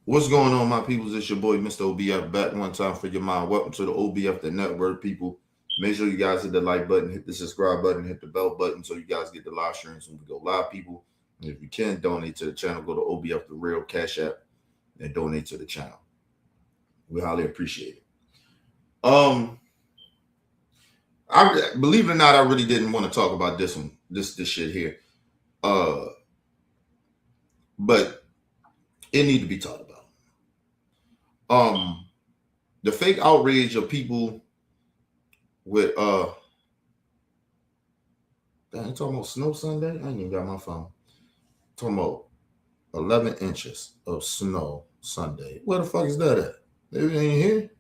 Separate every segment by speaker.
Speaker 1: What's going on, my peoples? It's your boy, Mr. OBF, back one time for your mind. Welcome to the OBF, the network, people. Make sure you guys hit the like button, hit the subscribe button, hit the bell button so you guys get the live streams when we go live, people. And if you can donate to the channel, go to OBF, the real Cash App, and donate to the channel. We highly appreciate it. I believe it or not, I really didn't want to talk about this one, this shit here. But it need to be talked about. The fake outrage of people with you talking about snow Sunday? I ain't even got my phone. Talking about 11 inches of snow Sunday. Where the fuck is that at? They ain't here.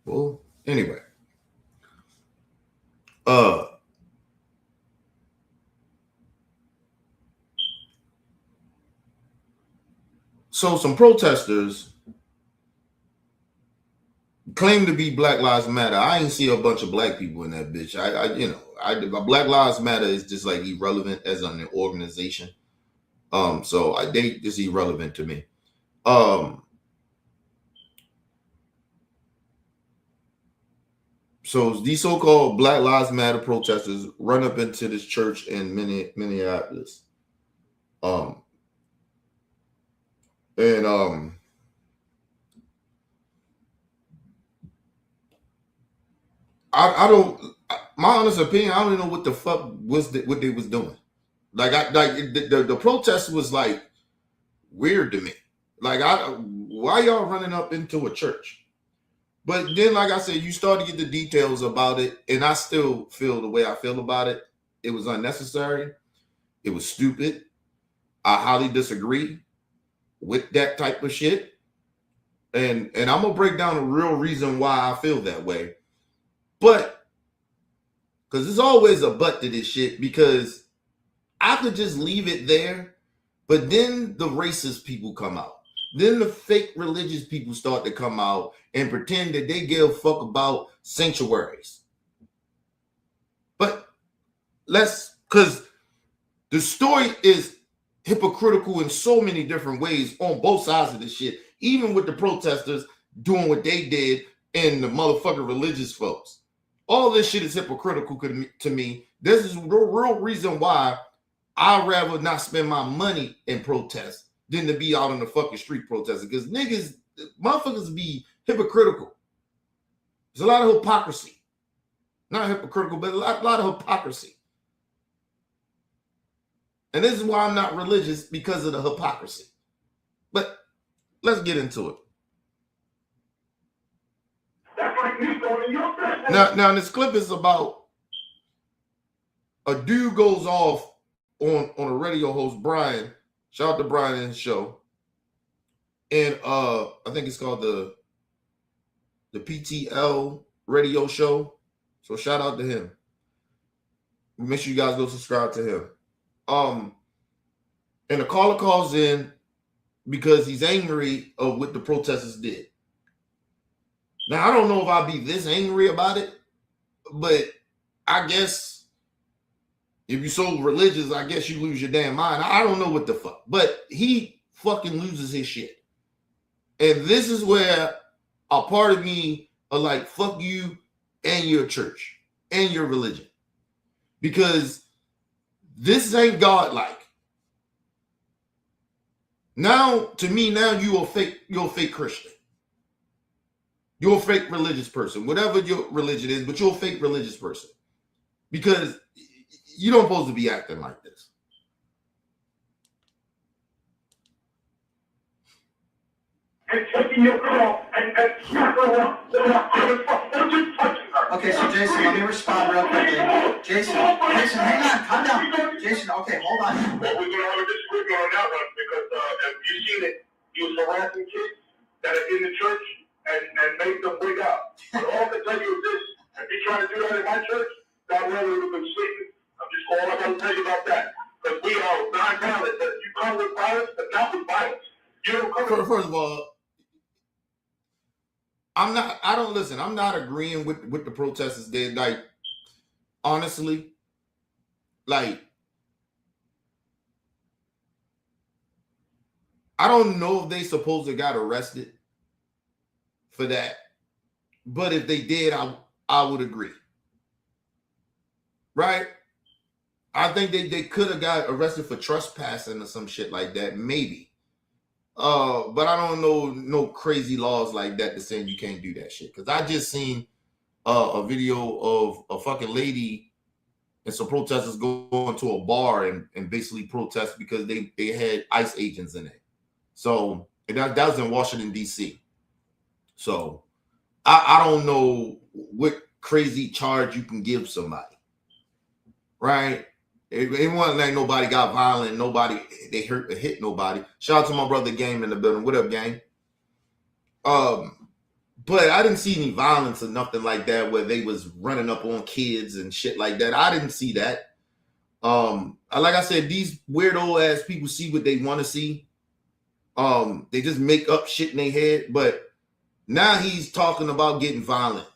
Speaker 1: Well, anyway. So some protesters claim to be Black Lives Matter. I ain't see a bunch of black people in that bitch. Black Lives Matter is just like irrelevant as an organization. They just irrelevant to me. So these so-called Black Lives Matter protesters run up into this church in Minneapolis. My honest opinion, I don't even know what the fuck what they was doing. The protest was like weird to me. Why y'all running up into a church? But then, like I said, you start to get the details about it, and I still feel the way I feel about it. It was unnecessary. It was stupid. I highly disagree with that type of shit. And I'm gonna break down the real reason why I feel that way. But because there's always a but to this shit, because I could just leave it there, but then the racist people come out. Then the fake religious people start to come out and pretend that they give a fuck about sanctuaries. But because the story is hypocritical in so many different ways on both sides of this shit, even with the protesters doing what they did and the motherfucking religious folks. All this shit is hypocritical to me. This is the real reason why I'd rather not spend my money in protest than to be out on the fucking street protesting. Because motherfuckers be hypocritical. There's a lot of hypocrisy. Not hypocritical, but a lot of hypocrisy. And this is why I'm not religious, because of the hypocrisy. But let's get into it. Now this clip is about a dude goes off on a radio host, Brian. Shout out to Brian and his show. And I think it's called the PTL radio show. So shout out to him. Make sure you guys go subscribe to him. And the caller calls in because he's angry of what the protesters did. Now, I don't know if I'll be this angry about it, but I guess if you're so religious, I guess you lose your damn mind. I don't know what the fuck, but he fucking loses his shit. And this is where a part of me are like, fuck you and your church and your religion. Because this ain't godlike. Now, to me, you're a fake Christian. You're a fake religious person, whatever your religion is, but you're a fake religious person. Because you don't supposed to be acting like this.
Speaker 2: And taking your girl and smack her up. Just touching her.
Speaker 3: Okay, so Jason, let me respond real quickly. Jason, hang on, calm down. Jason, okay, hold on.
Speaker 2: Well, we're going to have a disagreement on that one because if you've seen it, he was harassing kids that are in the church and made them wig out. But all I can tell you is this: if you try to do that in my church, God willing, it would have been sleeping. All I got to tell you about that. Because we are non-violent. That you come with violence, but not with violence. You don't come with...
Speaker 1: First of all, I'm not agreeing with what the protesters did. Like, honestly, like, I don't know if they supposed to got arrested for that, but if they did, I would agree. Right? I think they could have got arrested for trespassing or some shit like that, maybe. But I don't know no crazy laws like that saying you can't do that shit. Because I just seen a video of a fucking lady and some protesters going to a bar and basically protest because they had ICE agents in it. So that was in Washington, D.C. So I don't know what crazy charge you can give somebody. Right? It wasn't like nobody got violent, nobody they hit nobody. Shout out to my brother Game in the building. What up, Gang? But I didn't see any violence or nothing like that where they was running up on kids and shit like that. I didn't see that. Like I said, these weirdo ass people see what they want to see. They just make up shit in their head. But now he's talking about getting violent.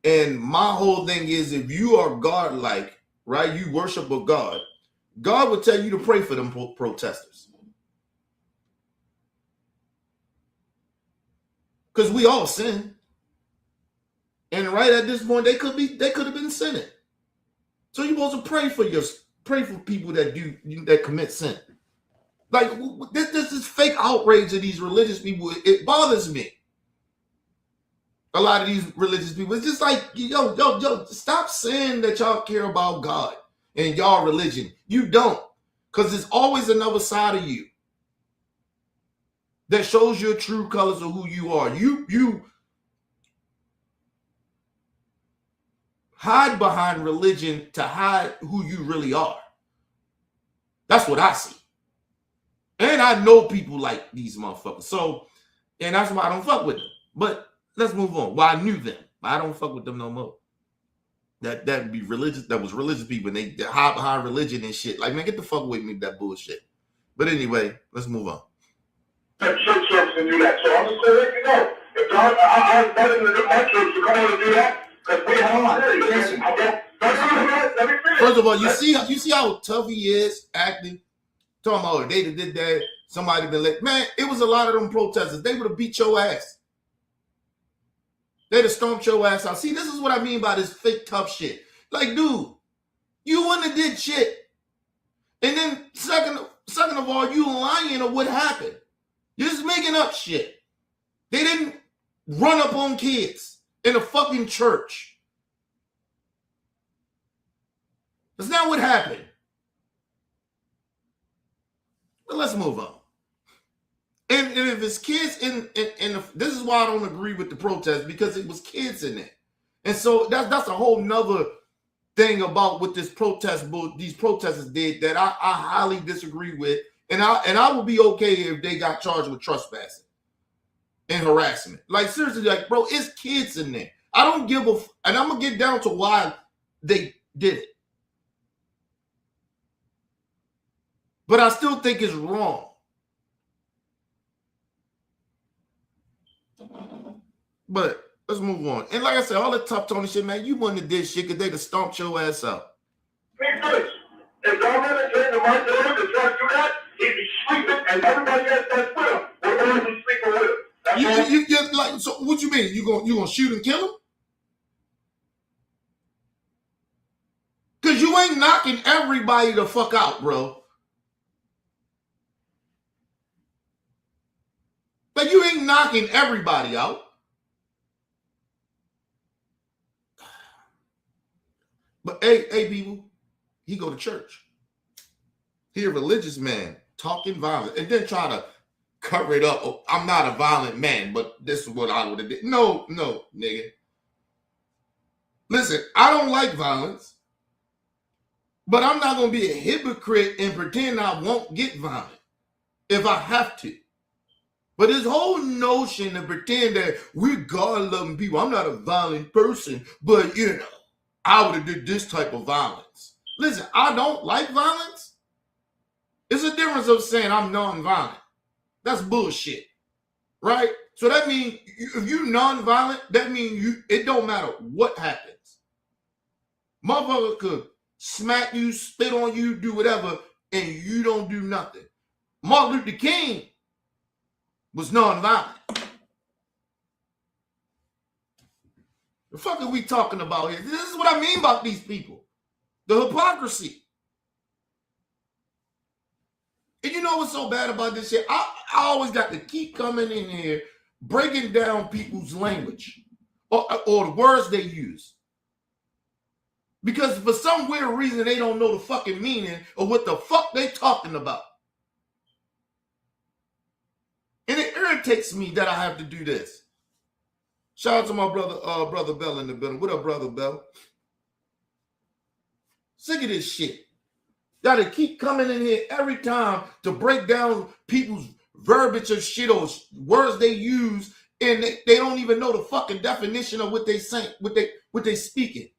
Speaker 1: And my whole thing is, if you are godlike, right, you worship a God, God would tell you to pray for them protesters. Because we all sin. And right at this point, they could have been sinning. So you're supposed to pray for people that commit sin. Like this is fake outrage of these religious people. It bothers me. A lot of these religious people. It's just like, yo, stop saying that y'all care about God and y'all religion. You don't. Because there's always another side of you that shows your true colors of who you are. You hide behind religion to hide who you really are. That's what I see. And I know people like these motherfuckers. So, and that's why I don't fuck with them. But let's move on. Well, I knew them. I don't fuck with them no more. That'd be religious. That was religious people. And they hide behind religion and shit. Like, man, get the fuck away from me with that bullshit. But anyway, let's move on.
Speaker 2: Church service and do that. So I'm just going to let you know. If God, I invited them to my church to come on and do that. Because we have let me finish.
Speaker 1: First of all, you see how tough he is acting. Talking about they did that. Somebody been like, man, it was a lot of them protesters. They would have beat your ass. They'd have stomped your ass out. See, this is what I mean by this fake tough shit. Like, dude, you wouldn't have did shit. And then second of all, you lying on what happened. You're just making up shit. They didn't run up on kids in a fucking church. That's not what happened. But let's move on. And if it's kids this is why I don't agree with the protest, because it was kids in there. And so that's a whole nother thing about what these protesters did that I highly disagree with. And I would be okay if they got charged with trespassing and harassment. Like, seriously, like, bro, it's kids in there. I don't give a and I'm gonna get down to why they did it. But I still think it's wrong. But let's move on. And like I said, all the tough Tony shit, man, you wouldn't have did shit because they'd have stomped your ass out.
Speaker 2: Because if God really came to my door to try to do that, he'd be sleeping and everybody else that's with him would always be sleeping with him.
Speaker 1: You just like, so what you mean? You gonna shoot and kill him? Because you ain't knocking everybody the fuck out, bro. Like, you ain't knocking everybody out. But hey, people, he go to church. He a religious man talking violent and then try to cover it up. Oh, I'm not a violent man, but this is what I would have did. No, nigga. Listen, I don't like violence, but I'm not going to be a hypocrite and pretend I won't get violent if I have to. But this whole notion to pretend that we're God-loving people, I'm not a violent person, but, I would have did this type of violence. Listen, I don't like violence. It's a difference of saying I'm non-violent. That's bullshit, right? So that means if you're non-violent, that means it don't matter what happens. Motherfucker could smack you, spit on you, do whatever, and you don't do nothing. Martin Luther King was nonviolent. The fuck are we talking about here? This is what I mean about these people. The hypocrisy. And you know what's so bad about this shit? I always got to keep coming in here, breaking down people's language or the words they use. Because for some weird reason, they don't know the fucking meaning of what the fuck they talking about. And it irritates me that I have to do this. Shout out to my brother Bell in the building. What up, brother Bell? Sick of this shit. Gotta keep coming in here every time to break down people's verbiage of shit or words they use, and they don't even know the fucking definition of what they saying, what they speaking.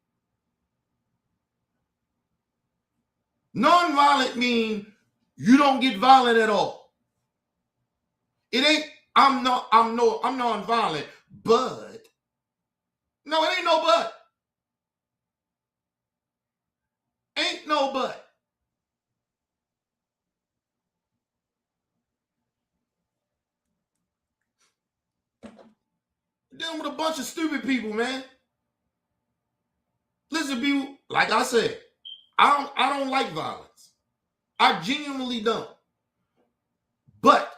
Speaker 1: Non-violent mean you don't get violent at all. It ain't I'm non-violent, but no, it ain't no but. Ain't no but. Dealing with a bunch of stupid people, man. Listen, people, like I said, I don't like violence. I genuinely don't. But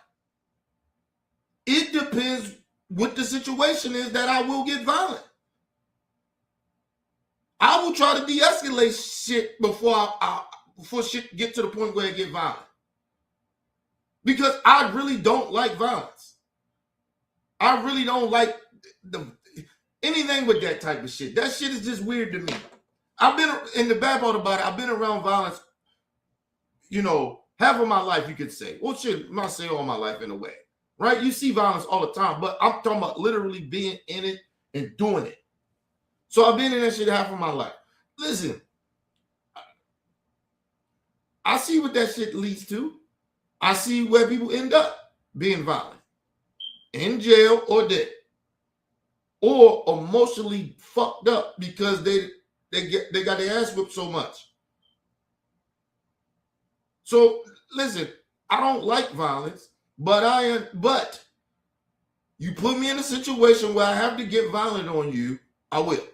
Speaker 1: it depends what the situation is that I will get violent. I will try to de-escalate shit before shit get to the point where it get violent. Because I really don't like violence. I really don't like anything with that type of shit. That shit is just weird to me. I've been in the bad part about it. I've been around violence, half of my life, you could say. Well, shit, not say all my life in a way, right? You see violence all the time, but I'm talking about literally being in it and doing it. So I've been in that shit half of my life. Listen, I see what that shit leads to. I see where people end up being violent, in jail or dead, or emotionally fucked up because they got their ass whipped so much. So listen, I don't like violence, but you put me in a situation where I have to get violent on you, I will.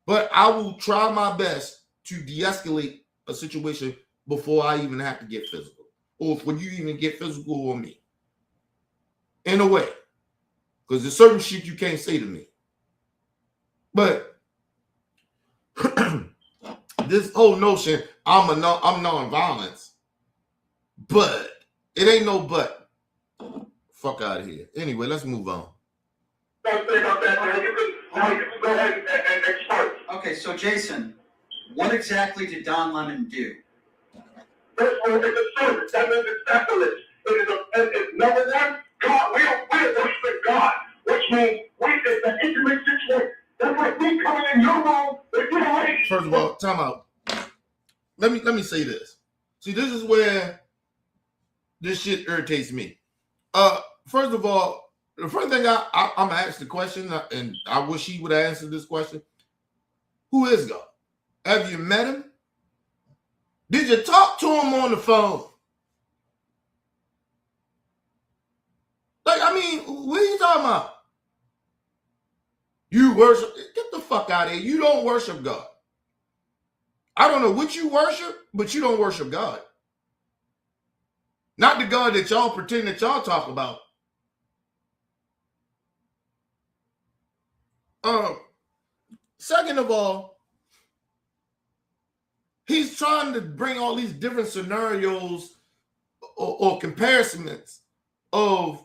Speaker 1: But I will try my best to de-escalate a situation before I even have to get physical, or when you even get physical on me. In a way, because there's certain shit you can't say to me. But this whole notion, I'm non-violence, but it ain't no but. Fuck out of here. Anyway, let's move on.
Speaker 2: Don't say about that, man. You can go ahead and expert.
Speaker 3: Okay, so Jason, what exactly did Don Lemon do?
Speaker 2: First of all, it's a service. That means it's excellence. It's number one, God. We're worshiping God, which means it's an intimate situation. That's like me coming in your room with your lady.
Speaker 1: First of all, time out. Let me say this. See, this is where this shit irritates me. First of all, the first thing I'm gonna ask the question, and I wish he would have answered this question: who is God? Have you met him? Did you talk to him on the phone? Like, I mean, what are you talking about? You worship? Get the fuck out of here. You don't worship God. I don't know what you worship, but you don't worship God. Not the God that y'all pretend that y'all talk about. Second of all, he's trying to bring all these different scenarios or comparisons of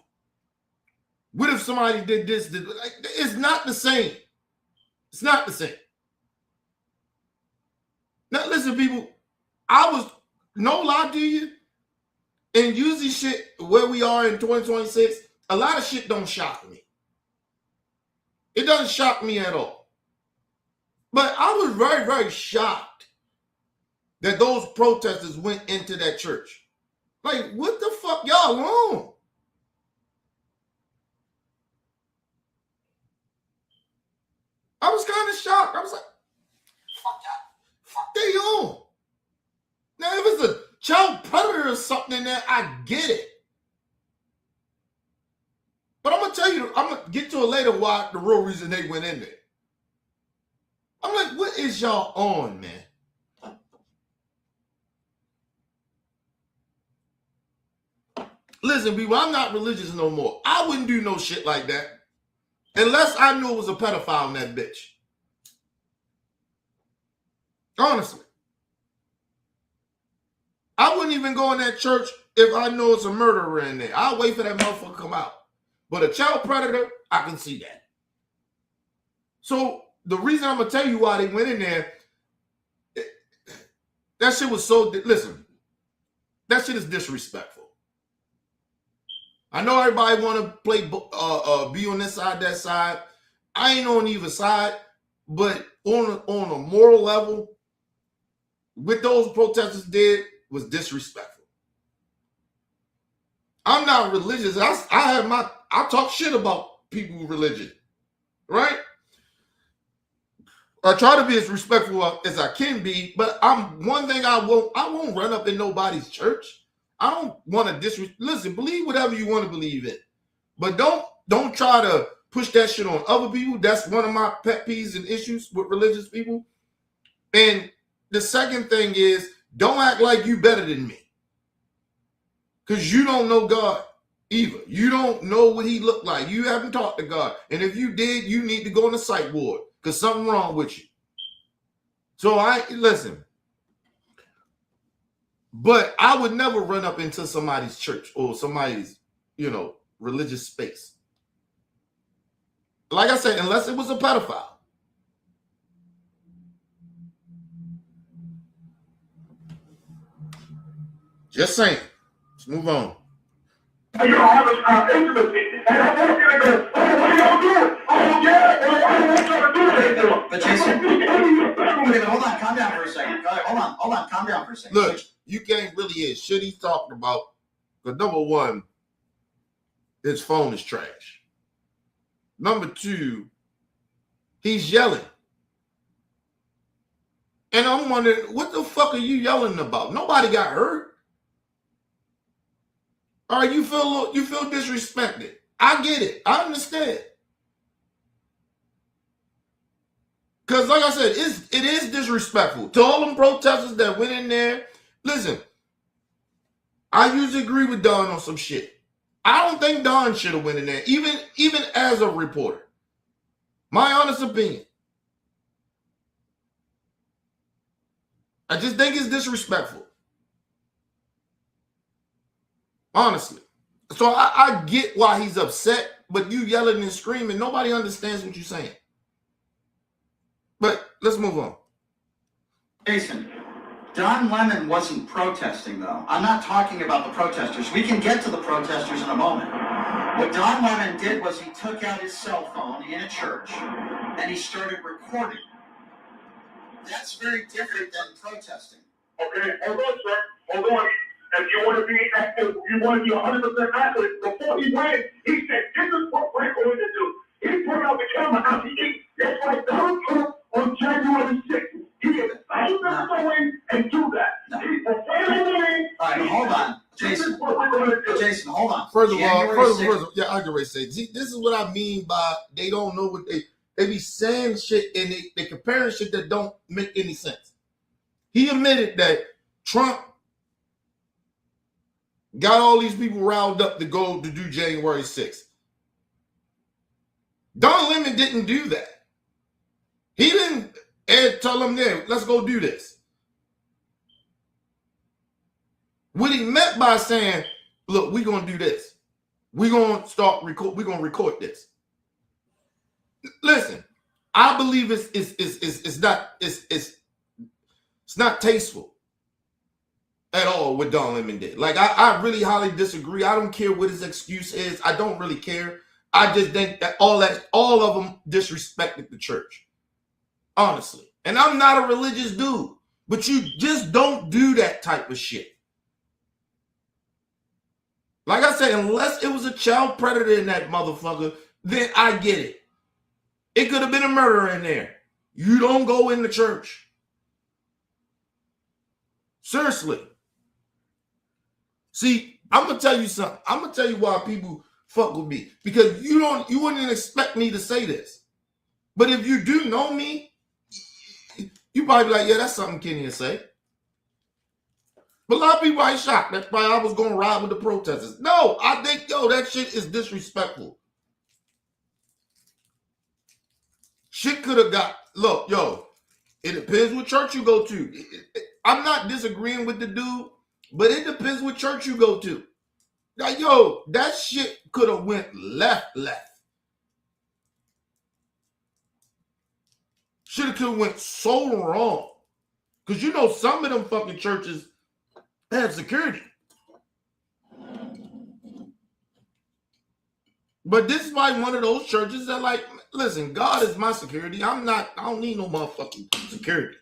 Speaker 1: what if somebody did this? It's not the same. It's not the same. Now, listen, people, no lie to you, and usually shit where we are in 2026, a lot of shit don't shock me. It doesn't shock me at all. But I was very, very shocked that those protesters went into that church. Like, what the fuck y'all on? I was kind of shocked. I was like, fuck they on. Now, if it's a child predator or something in there, I get it. to it later why the real reason they went in there. I'm like, what is y'all on, man? Listen, people, I'm not religious no more. I wouldn't do no shit like that unless I knew it was a pedophile in that bitch. Honestly. I wouldn't even go in that church if I know it's a murderer in there. I'll wait for that motherfucker to come out. But a child predator, I can see that. So the reason I'm going to tell you why they went in there, that shit was so, listen, that shit is disrespectful. I know everybody want to play, be on this side, that side. I ain't on either side, but on a moral level, what those protesters did was disrespectful. I'm not religious. I talk shit about people with religion, right? I try to be as respectful as I can be, but one thing I won't run up in nobody's church. I don't want to listen, believe whatever you want to believe in. But don't try to push that shit on other people. That's one of my pet peeves and issues with religious people. And the second thing is, don't act like you better than me. Because you don't know God either. You don't know what he looked like. You haven't talked to God. And if you did, you need to go on the psych ward because something wrong with you. So listen. But I would never run up into somebody's church or somebody's, religious space. Like I said, unless it was a pedophile. Just saying. Let's move on.
Speaker 2: And you're having intimacy. And I want you to go, oh, what are y'all doing? Oh, yeah, well, I don't want y'all to do that.
Speaker 3: But Jason, wait, hold on, calm down for a second. Hold on, calm down for a second.
Speaker 1: Look, you can't really hear shit he's talking about. But number one, his phone is trash. Number two, he's yelling. And I'm wondering, what the fuck are you yelling about? Nobody got hurt. All right, you feel disrespected. I get it. I understand. Because like I said, it is disrespectful. To all them protesters that went in there, listen, I usually agree with Don on some shit. I don't think Don should have went in there, even as a reporter. My honest opinion. I just think it's disrespectful. Honestly. So I get why he's upset, but you yelling and screaming, nobody understands what you're saying. But let's move on.
Speaker 3: Jason, Don Lemon wasn't protesting, though. I'm not talking about the protesters. We can get to the protesters in a moment. What Don Lemon did was he took out his cell phone in a church and he started recording. That's very different than protesting.
Speaker 2: Okay, hold on, sir. Hold on. If you want to be active, you want to be 100% accurate. Before he went, he said, this is what we're going to do. He put out the camera out the gate. That's like Donald Trump on January 6th. He is supposed to go in and do that.
Speaker 3: No.
Speaker 2: He's preparing.
Speaker 3: All right, hold on.
Speaker 2: This
Speaker 3: Jason,
Speaker 2: is what we're going to do.
Speaker 3: Jason, hold on.
Speaker 1: First of all,
Speaker 3: January 6th.
Speaker 1: yeah, I can already say, see, this is what I mean by they don't know what they be saying shit and they comparing shit that don't make any sense. He admitted that Trump got all these people riled up to go to do January 6th. Don Lemon didn't do that. He didn't tell them, there, let's go do this. What he meant by saying, look, we're going to do this. We're going to record this. Listen, I believe it's not tasteful at all what Don Lemon did. Like, I really highly disagree. I don't care what his excuse is. I don't really care. I just think that all of them disrespected the church. Honestly. And I'm not a religious dude, but you just don't do that type of shit. Like I said, unless it was a child predator in that motherfucker, then I get it. It could have been a murderer in there. You don't go in the church. Seriously. See, I'm going to tell you something. I'm going to tell you why people fuck with me because you wouldn't expect me to say this. But if you do know me, you probably be like, yeah, that's something Kenny would say. But a lot of people ain't shocked. That's why I was going to ride with the protesters. No, I think, that shit is disrespectful. Shit could have got, look, it depends what church you go to. I'm not disagreeing with the dude, but it depends what church you go to. Like, that shit could have went left. Should have went so wrong. Because some of them fucking churches have security. But this is like one of those churches that like, listen, God is my security. I don't need no motherfucking security.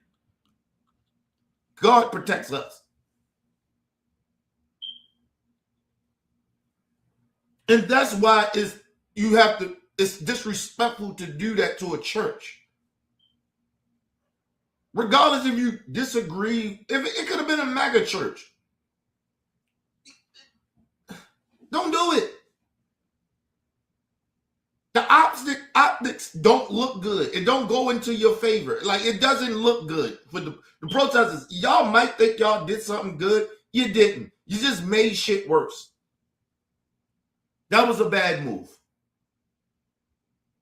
Speaker 1: God protects us. And that's why it's disrespectful to do that to a church. Regardless if you disagree, if it could have been a mega church. Don't do it. The optics don't look good. It don't go into your favor. Like, it doesn't look good for the protesters. Y'all might think y'all did something good. You didn't. You just made shit worse. That was a bad move.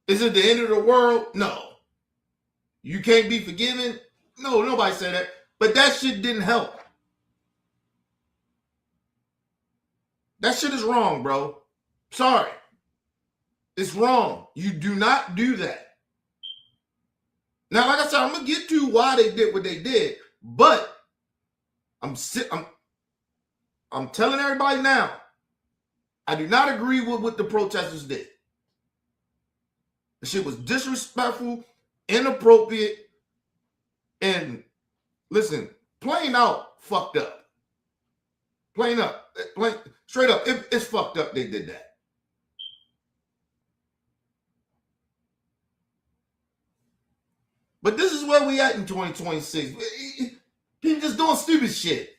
Speaker 1: Is it the end of the world? No. You can't be forgiven? No, nobody said that. But that shit didn't help. That shit is wrong, bro. Sorry. It's wrong. You do not do that. Now, like I said, I'm going to get to why they did what they did. But I'm telling everybody now, I do not agree with what the protesters did. The shit was disrespectful, inappropriate, and listen, plain out fucked up. Plain up. Straight up. It's fucked up they did that. But this is where we at in 2026. People just doing stupid shit.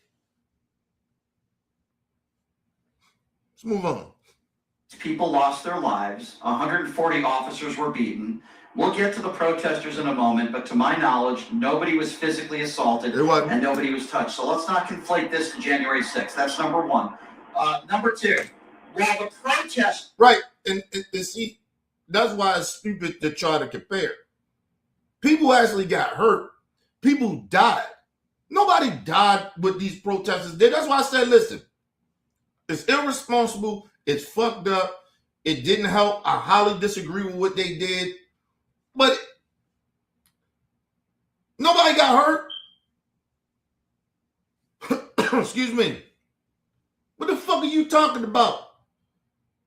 Speaker 1: Let's move on.
Speaker 3: People lost their lives. 140 officers were beaten. We'll get to the protesters in a moment, but to my knowledge, nobody was physically assaulted and nobody was touched. So let's not conflate this to January 6th. That's number one. Number two, while the protest...
Speaker 1: Right, and see, that's why it's stupid to try to compare. People actually got hurt. People died. Nobody died what these protesters did. That's why I said, listen, it's irresponsible. It's fucked up. It didn't help. I highly disagree with what they did. But nobody got hurt. Excuse me. What the fuck are you talking about?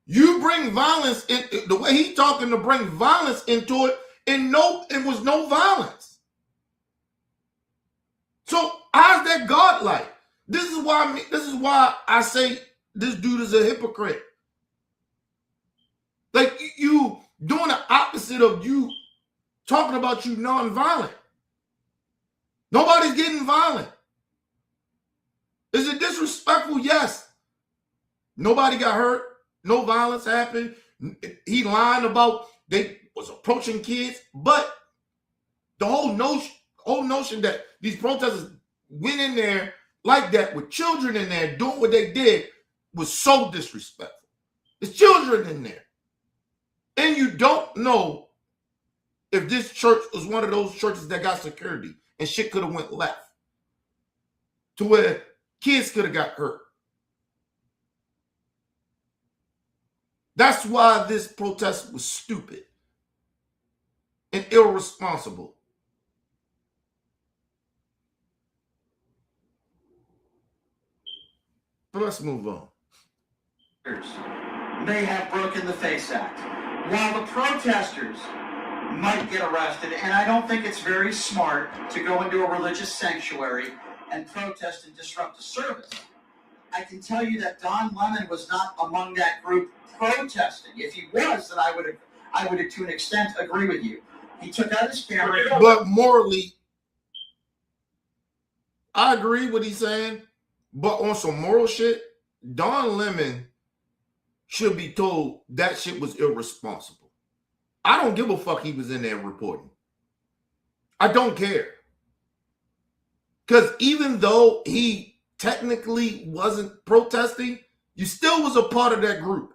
Speaker 1: You bring violence in the way he talking to bring violence into it, and it was no violence. So how's that godlike? This is why I say this dude is a hypocrite. Like, you doing the opposite of you talking about you nonviolent. Nobody's getting violent. Is it disrespectful? Yes. Nobody got hurt. No violence happened. He lying about they was approaching kids, but the whole notion that these protesters went in there like that with children in there doing what they did was so disrespectful. There's children in there. And you don't know if this church was one of those churches that got security and shit could have went left to where kids could have got hurt. That's why this protest was stupid and irresponsible. But let's move on.
Speaker 3: May have broken the FACE Act. While the protesters might get arrested, and I don't think it's very smart to go into a religious sanctuary and protest and disrupt a service, I can tell you that Don Lemon was not among that group protesting. If he was, then I would to an extent agree with you. He took out his camera.
Speaker 1: But morally, I agree with what he's saying, but on some moral shit, Don Lemon should be told that shit was irresponsible. I don't give a fuck he was in there reporting. I don't care. Because even though he technically wasn't protesting, you still was a part of that group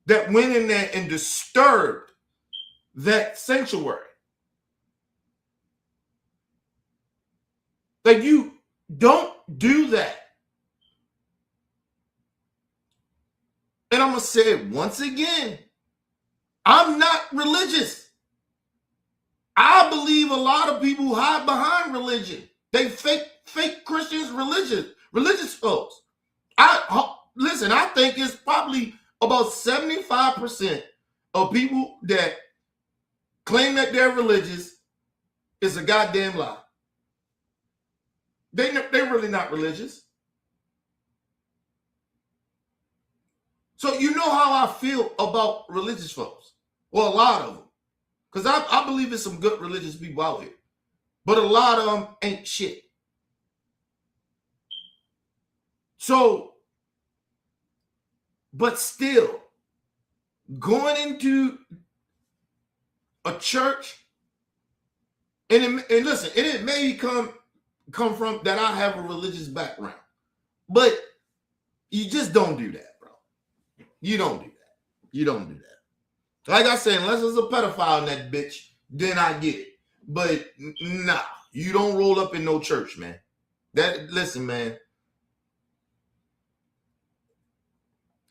Speaker 1: that went in there and disturbed that sanctuary. Like, you don't do that. And I'm going to say it once again. I'm not religious. I believe a lot of people hide behind religion. They fake Christians, religious folks. Listen, I think it's probably about 75% of people that claim that they're religious is a goddamn lie. They're really not religious. So you know how I feel about religious folks. Well, a lot of them. Because I believe there's some good religious people out here. But a lot of them ain't shit. So, but still, going into a church, and listen, and it may come from that I have a religious background. But you just don't do that, bro. You don't do that. You don't do that. Like I said, unless there's a pedophile in that bitch, then I get it. But nah, you don't roll up in no church, man. Listen, man.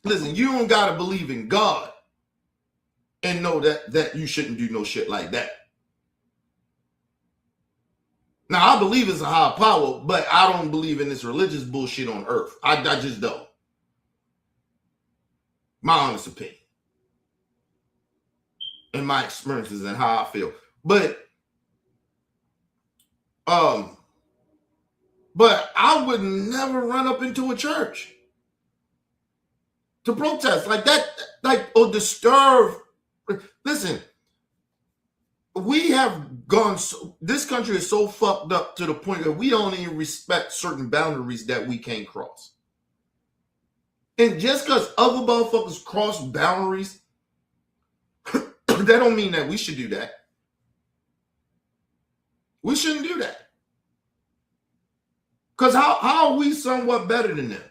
Speaker 1: Listen, you don't gotta believe in God and know that you shouldn't do no shit like that. Now, I believe it's a higher power, but I don't believe in this religious bullshit on earth. I just don't. My honest opinion. And my experiences and how I feel. But I would never run up into a church to protest like that, or disturb. Listen, we have gone, this country is so fucked up to the point that we don't even respect certain boundaries that we can't cross. And just because other motherfuckers cross boundaries, that don't mean that we should do that. We shouldn't do that. Because how are we somewhat better than them?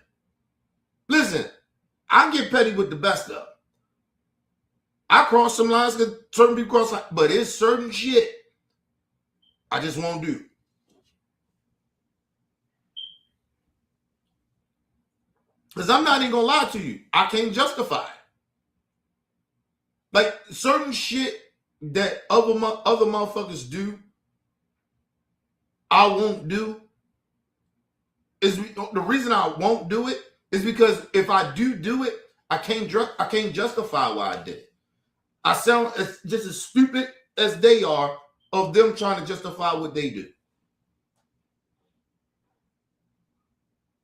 Speaker 1: Listen, I get petty with the best of them. I cross some lines because certain people cross lines, but it's certain shit I just won't do. Because I'm not even going to lie to you. I can't justify it. Like, certain shit that other motherfuckers do, I won't do. The reason I won't do it is because if I do it, I can't justify why I did it. I sound just as stupid as they are of them trying to justify what they do.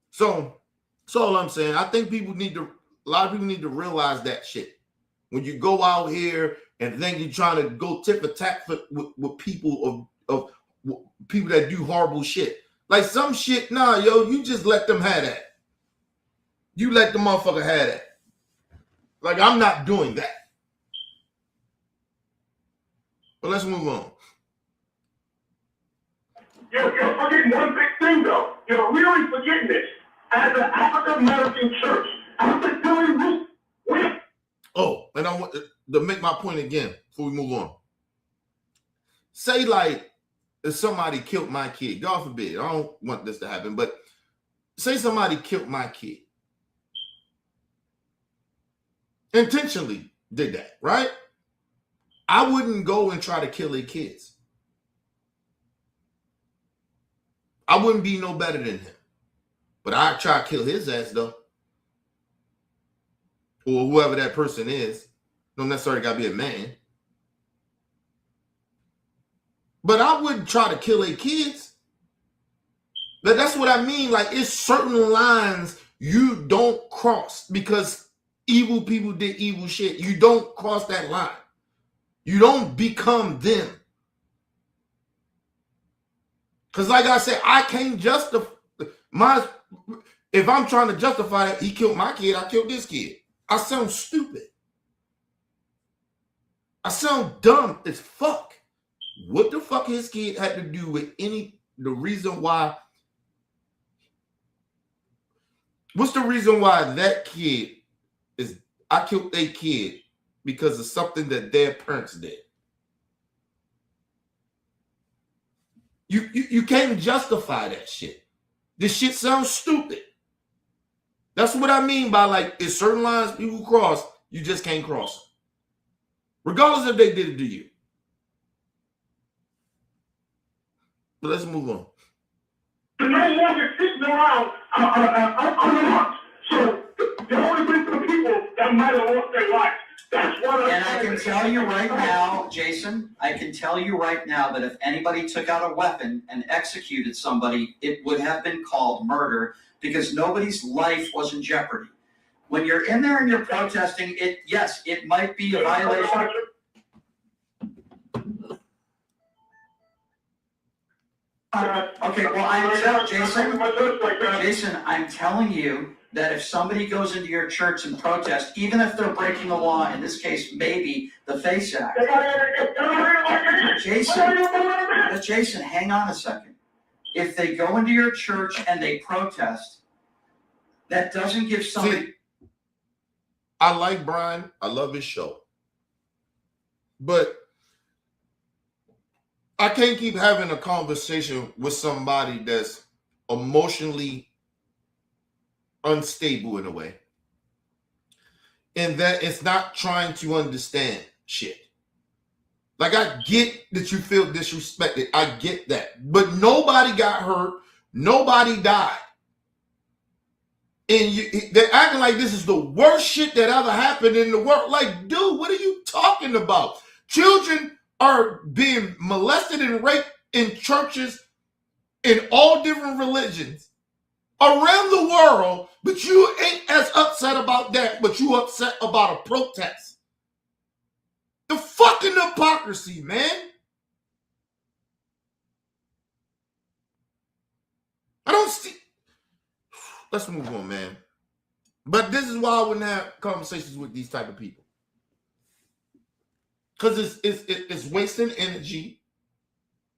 Speaker 1: So that's all I'm saying. I think a lot of people need to realize that shit. When you go out here and think you're trying to go tit for tat with people of people that do horrible shit. Like some shit, nah, yo, you just let them have that. You let the motherfucker have that. Like, I'm not doing that. But let's move on.
Speaker 2: You're forgetting one big thing, though. You're really forgetting this. As an African American church, after doing this,
Speaker 1: oh, and I want to make my point again before we move on. Say, like, if somebody killed my kid, God forbid, I don't want this to happen, but say somebody killed my kid. Intentionally did that, right? I wouldn't go and try to kill their kids. I wouldn't be no better than him. But I'd try to kill his ass, though. Or whoever that person is. Don't necessarily got to be a man. But I wouldn't try to kill their kids. But that's what I mean. Like, it's certain lines you don't cross because evil people did evil shit. You don't cross that line. You don't become them. Because like I said, I can't justify if I'm trying to justify that he killed my kid, I killed this kid. I sound stupid. I sound dumb as fuck. What the fuck his kid had to do with the reason why? What's the reason why that kid I killed a kid because of something that their parents did? You can't justify that shit. This shit sounds stupid. That's what I mean by, like, if certain lines people cross, you just can't cross them. Regardless if they did it to you. But let's move on.
Speaker 2: No longer sitting around unarmed. So they're only been for the people that might have lost their lives. That's what
Speaker 3: And I can tell you right now, Jason, I can tell you right now that if anybody took out a weapon and executed somebody, it would have been called murder because nobody's life was in jeopardy. When you're in there and you're protesting, it might be a violation. Okay, well, Jason, I'm telling you that if somebody goes into your church and protests, even if they're breaking the law, in this case, maybe the FACE Act. Jason, hang on a second. If they go into your church and they protest, that doesn't give somebody...
Speaker 1: See, I like Brian. I love his show. But I can't keep having a conversation with somebody that's emotionally unstable in a way, and that it's not trying to understand shit. Like, I get that you feel disrespected. I get that. But nobody got hurt. Nobody died. And they're acting like this is the worst shit that ever happened in the world. Like, dude, what are you talking about? Children are being molested and raped in churches in all different religions around the world, but you ain't as upset about that, but you upset about a protest. The fucking hypocrisy, man. I don't see. Let's move on, man. But this is why I wouldn't have conversations with these type of people. Because it's wasting energy.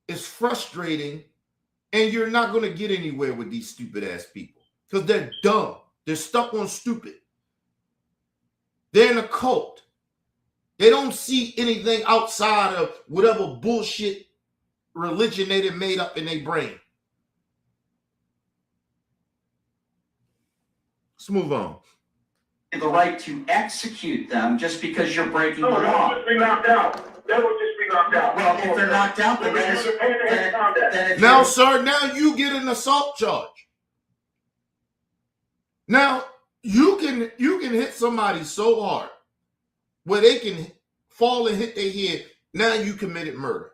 Speaker 1: It's frustrating. And you're not going to get anywhere with these stupid ass people. Because they're dumb. They're stuck on stupid. They're in a cult. They don't see anything outside of whatever bullshit religion they done made up in their brain. Let's move on.
Speaker 3: The right to execute them just because you're breaking the
Speaker 2: No,
Speaker 3: law.
Speaker 2: they'll just be knocked out. They will just be knocked out.
Speaker 3: Well, if they're knocked out, then if
Speaker 1: Now,
Speaker 3: you're-
Speaker 1: sir, now you get an assault charge. Now, you can hit somebody so hard where they can fall and hit their head. Now you committed murder.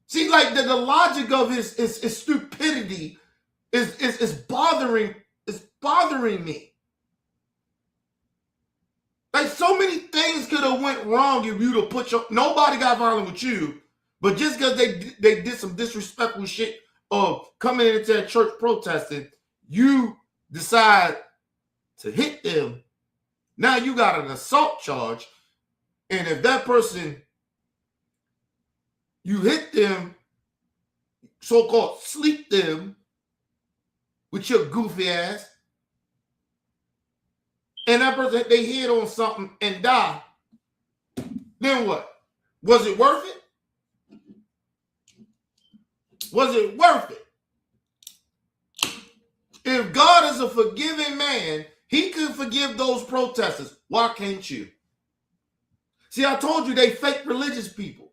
Speaker 1: See, like the logic of his stupidity is bothering me. Like, so many things could have went wrong if you'd have put nobody got violent with you, but just because they did some disrespectful shit of coming into a church protesting, you decide to hit them. Now you got an assault charge, and if that person, you hit them, so-called sleep them with your goofy ass, and that person hit their head on something and die, then what? Was it worth it? Was it worth it? If God is a forgiving man, he could forgive those protesters. Why can't you? See, I told you they fake religious people.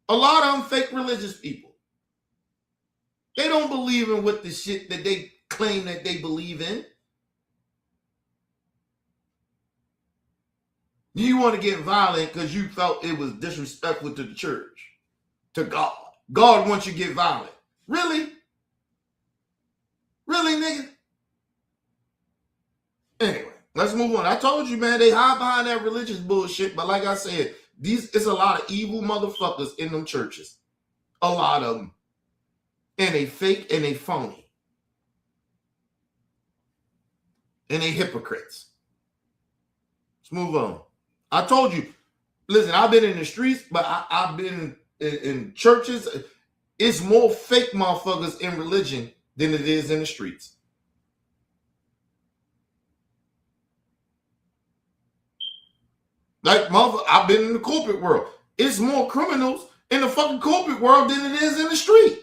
Speaker 1: A lot of them fake religious people. They don't believe in what the shit that they claim that they believe in. You want to get violent because you felt it was disrespectful to the church, to God. God wants you to get violent. Really? Really, nigga? Anyway, let's move on. I told you, man, they hide behind that religious bullshit, but like I said, it's a lot of evil motherfuckers in them churches. A lot of them. And they fake and they phony. and they hypocrites. Let's move on. I told you, listen, I've been in the streets, but I've been in churches. It's more fake motherfuckers in religion than it is in the streets. Like, mother, I've been in the corporate world. It's more criminals in the fucking corporate world than it is in the street.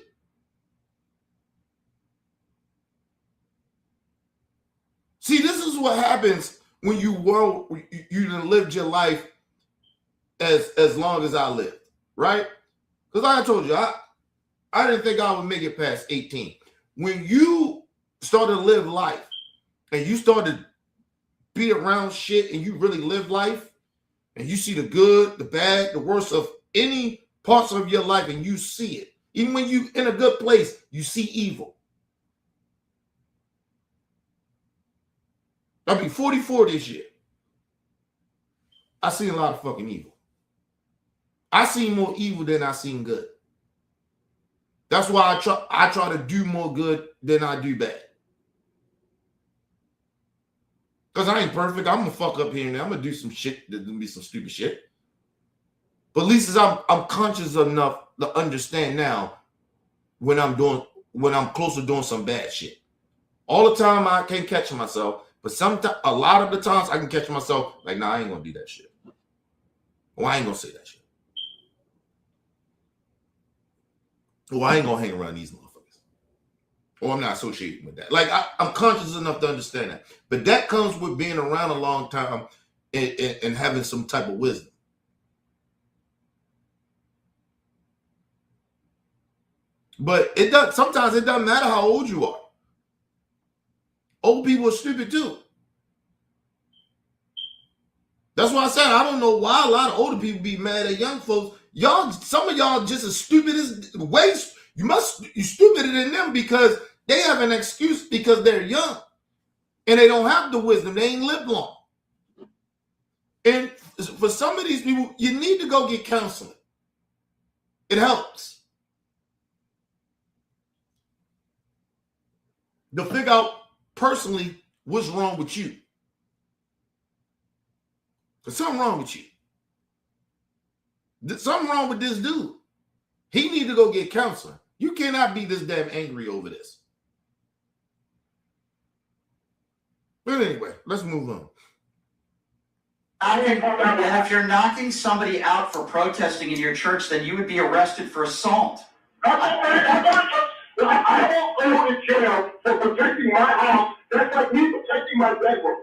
Speaker 1: See, this is what happens when you lived your life as long as I lived, right? Because like I told you, I didn't think I would make it past 18. When you start to live life and you start to be around shit and you really live life and you see the good, the bad, the worst of any parts of your life and you see it. Even when you in a good place, you see evil. I'll be 44 this year. I seen a lot of fucking evil. I seen more evil than I seen good. That's why I try to do more good than I do bad. Because I ain't perfect. I'm gonna fuck up here and there. I'm gonna do some shit that's gonna be some stupid shit. But at least I'm conscious enough to understand now when I'm close to doing some bad shit. All the time I can't catch myself, but sometimes a lot of the times I can catch myself like, nah, I ain't gonna do that shit. Or I ain't gonna say that shit. Or I ain't gonna hang around these motherfuckers. Or I'm not associated with that. Like, I'm conscious enough to understand that. But that comes with being around a long time and having some type of wisdom. But sometimes it doesn't matter how old you are. Old people are stupid too. That's why I said I don't know why a lot of older people be mad at young folks. Some of y'all just as stupid as waste. You stupider than them because they have an excuse because they're young and they don't have the wisdom. They ain't lived long. And for some of these people, you need to go get counseling. It helps to figure out personally what's wrong with you. There's something wrong with you. There's something wrong with this dude. He need to go get counseling. You cannot be this damn angry over this. But anyway, let's move on.
Speaker 3: And if you're knocking somebody out for protesting in your church, then you would be arrested for assault.
Speaker 2: I won't go to jail for protecting my house. That's like me protecting my bedroom.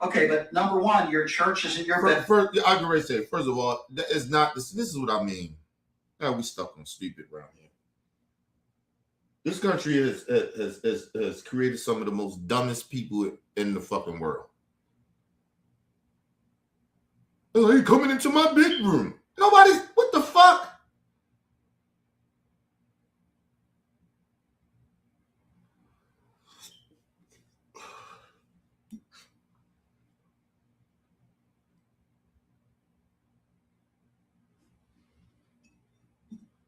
Speaker 3: Okay, but number one, your church isn't your bed.
Speaker 1: I can already say, first of all, that is not this is what I mean. Now we stuck on stupid around here. This country has created some of the most dumbest people in the fucking world. Oh, he coming into my bedroom. What the fuck?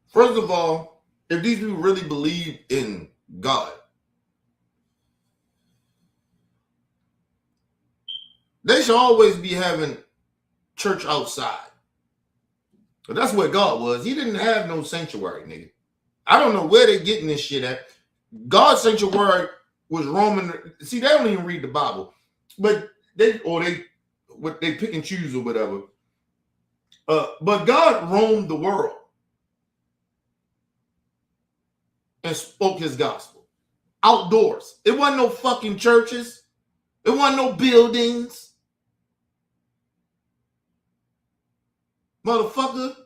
Speaker 1: First of all, if these people really believe in God, they should always be having church outside. But that's where God was. He didn't have no sanctuary, nigga. I don't know where they're getting this shit at. God's sanctuary was Roman. See, they don't even read the Bible. But they pick and choose or whatever. But God roamed the world and spoke his gospel outdoors. It wasn't no fucking churches. It wasn't no buildings. Motherfucker.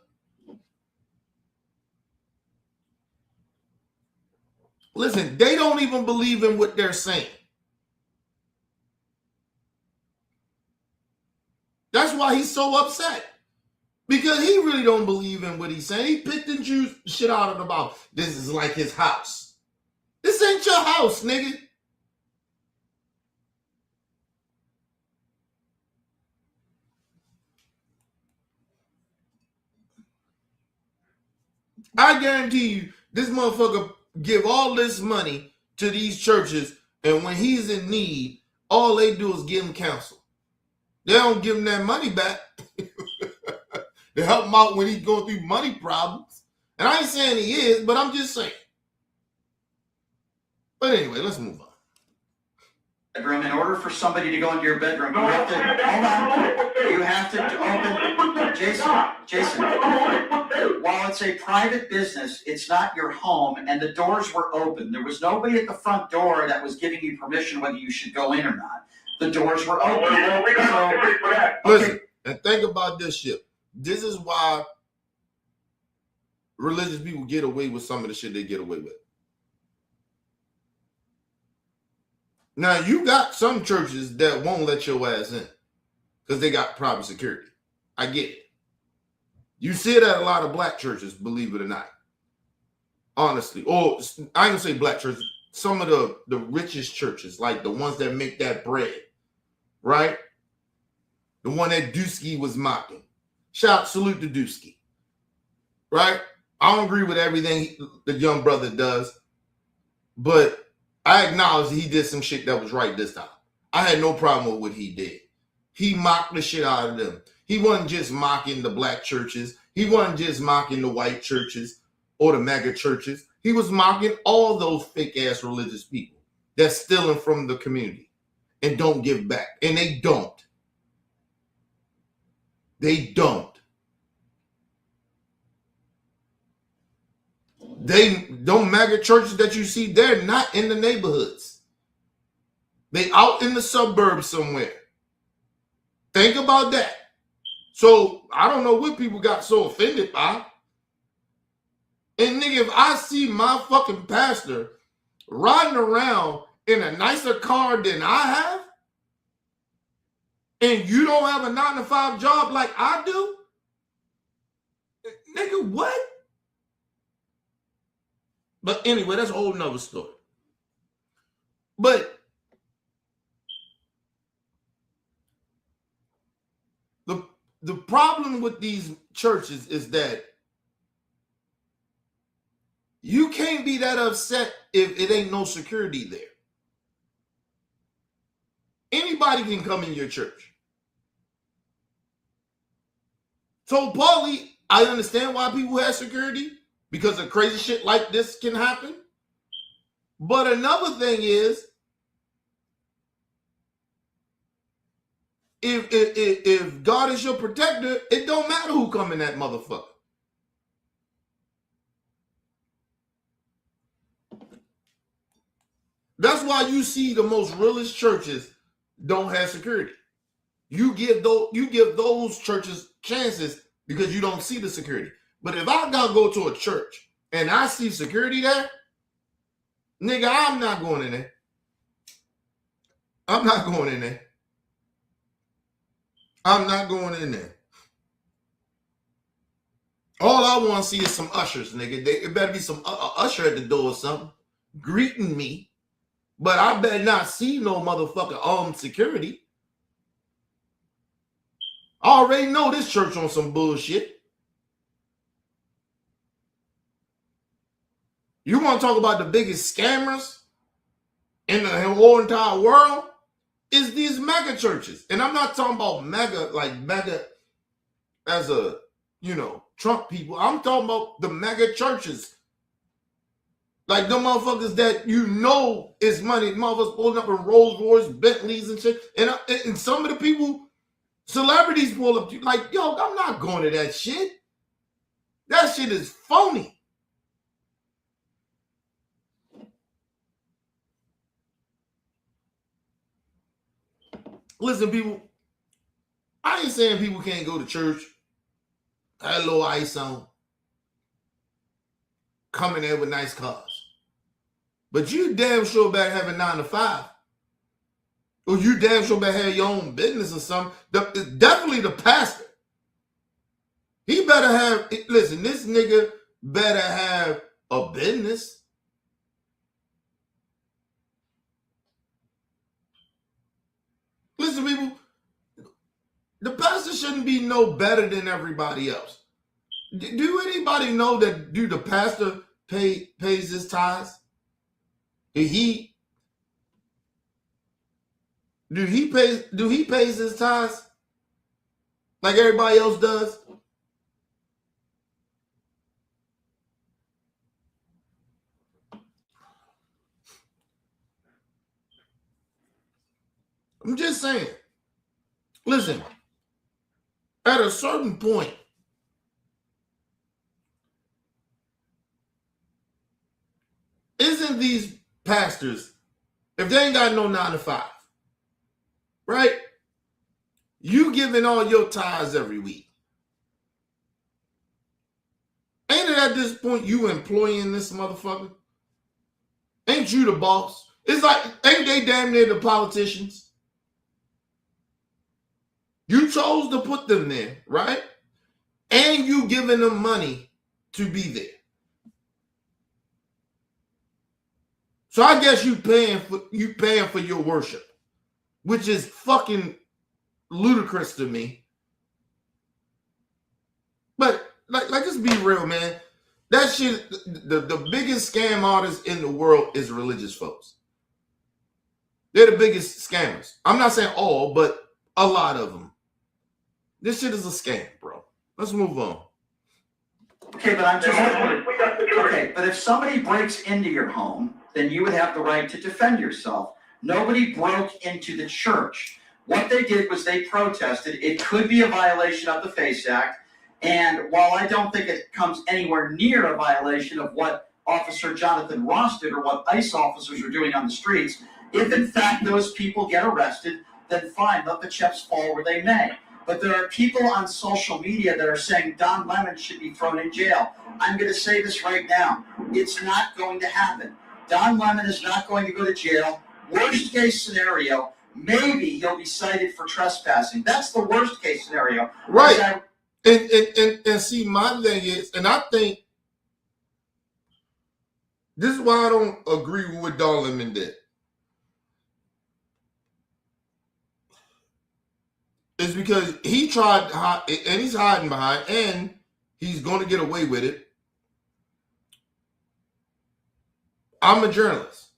Speaker 1: Listen, they don't even believe in what they're saying. That's why he's so upset. Because he really don't believe in what he's saying. He picked and chose shit out of the Bible. This is like his house. This ain't your house, nigga. I guarantee you, this motherfucker give all this money to these churches, and when he's in need, all they do is give him counsel. They don't give him that money back to help him out when he's going through money problems. And I ain't saying he is, but I'm just saying. But anyway, let's move on.
Speaker 3: Bedroom. In order for somebody to go into your bedroom, you have to hold on. You have to open. Jason. While it's a private business, it's not your home, and the doors were open. There was nobody at the front door that was giving you permission whether you should go in or not. The doors were open.
Speaker 1: Listen, and think about this shit. This is why religious people get away with some of the shit they get away with. Now, you got some churches that won't let your ass in because they got private security. I get it. You see it at a lot of black churches, believe it or not. Honestly. Or I ain't gonna say black churches. Some of the richest churches, like the ones that make that bread, right? The one that Dusky was mocking. Salute to Dusky. Right? I don't agree with everything the young brother does, but I acknowledge he did some shit that was right this time. I had no problem with what he did. He mocked the shit out of them. He wasn't just mocking the black churches. He wasn't just mocking the white churches or the mega churches. He was mocking all those fake ass religious people that's stealing from the community and don't give back. And they don't. They don't. Don't mega churches that you see, they're not in the neighborhoods. They out in the suburbs somewhere. Think about that. So I don't know what people got so offended by. And nigga, if I see my fucking pastor riding around in a nicer car than I have, and you don't have a 9-to-5 job like I do, nigga, what? But anyway, that's a whole nother story. But the problem with these churches is that you can't be that upset if it ain't no security there. Anybody can come in your church. So, Paulie, I understand why people have security, because of crazy shit like this can happen. But another thing is, if God is your protector, it don't matter who come in that motherfucker. That's why you see the most realest churches don't have security. You give those churches chances because you don't see the security. But if I gotta go to a church and I see security there, nigga, I'm not going in there. I'm not going in there. I'm not going in there. All I want to see is some ushers, nigga. It better be some usher at the door or something greeting me. But I better not see no motherfucking armed security. I already know this church on some bullshit. You want to talk about the biggest scammers in the whole entire world? Is these mega churches. And I'm not talking about mega as a, Trump people. I'm talking about the mega churches. Like the motherfuckers that is money. Motherfuckers pulling up in Rolls Royce, Bentleys and shit. And some of the people, celebrities pull up like, yo, I'm not going to that shit. That shit is phony. Listen, people, I ain't saying people can't go to church, have a little ice on, come in there with nice cars. But you damn sure better have a 9-to-5. Or you damn sure better have your own business or something. Definitely the pastor. He better have, listen, this nigga better have a business. Listen, people, the pastor shouldn't be no better than everybody else. Do anybody know that the pastor pays his tithes? Do he pays his tithes like everybody else does? I'm just saying. Listen, at a certain point, isn't these pastors, if they ain't got no 9 to 5, right? You giving all your tithes every week. Ain't it at this point you employing this motherfucker? Ain't you the boss? It's like, ain't they damn near the politicians? You chose to put them there, right? And you giving them money to be there. So I guess you paying for your worship, which is fucking ludicrous to me. But like let's be real, man. That shit, the biggest scam artists in the world is religious folks. They're the biggest scammers. I'm not saying all, but a lot of them. This shit is a scam, bro. Let's move on.
Speaker 3: Okay, but I'm just okay. But if somebody breaks into your home, then you would have the right to defend yourself. Nobody broke into the church. What they did was they protested. It could be a violation of the FACE Act. And while I don't think it comes anywhere near a violation of what Officer Jonathan Ross did or what ICE officers are doing on the streets, if in fact those people get arrested, then fine, let the chips fall where they may. But there are people on social media that are saying Don Lemon should be thrown in jail. I'm going to say this right now. It's not going to happen. Don Lemon is not going to go to jail. Worst case scenario, maybe he'll be cited for trespassing. That's the worst case scenario.
Speaker 1: Right. And see, my thing is, and I think this is why I don't agree with what Don Lemon did. It's because he tried to hide, and he's hiding behind, and he's going to get away with it. I'm a journalist.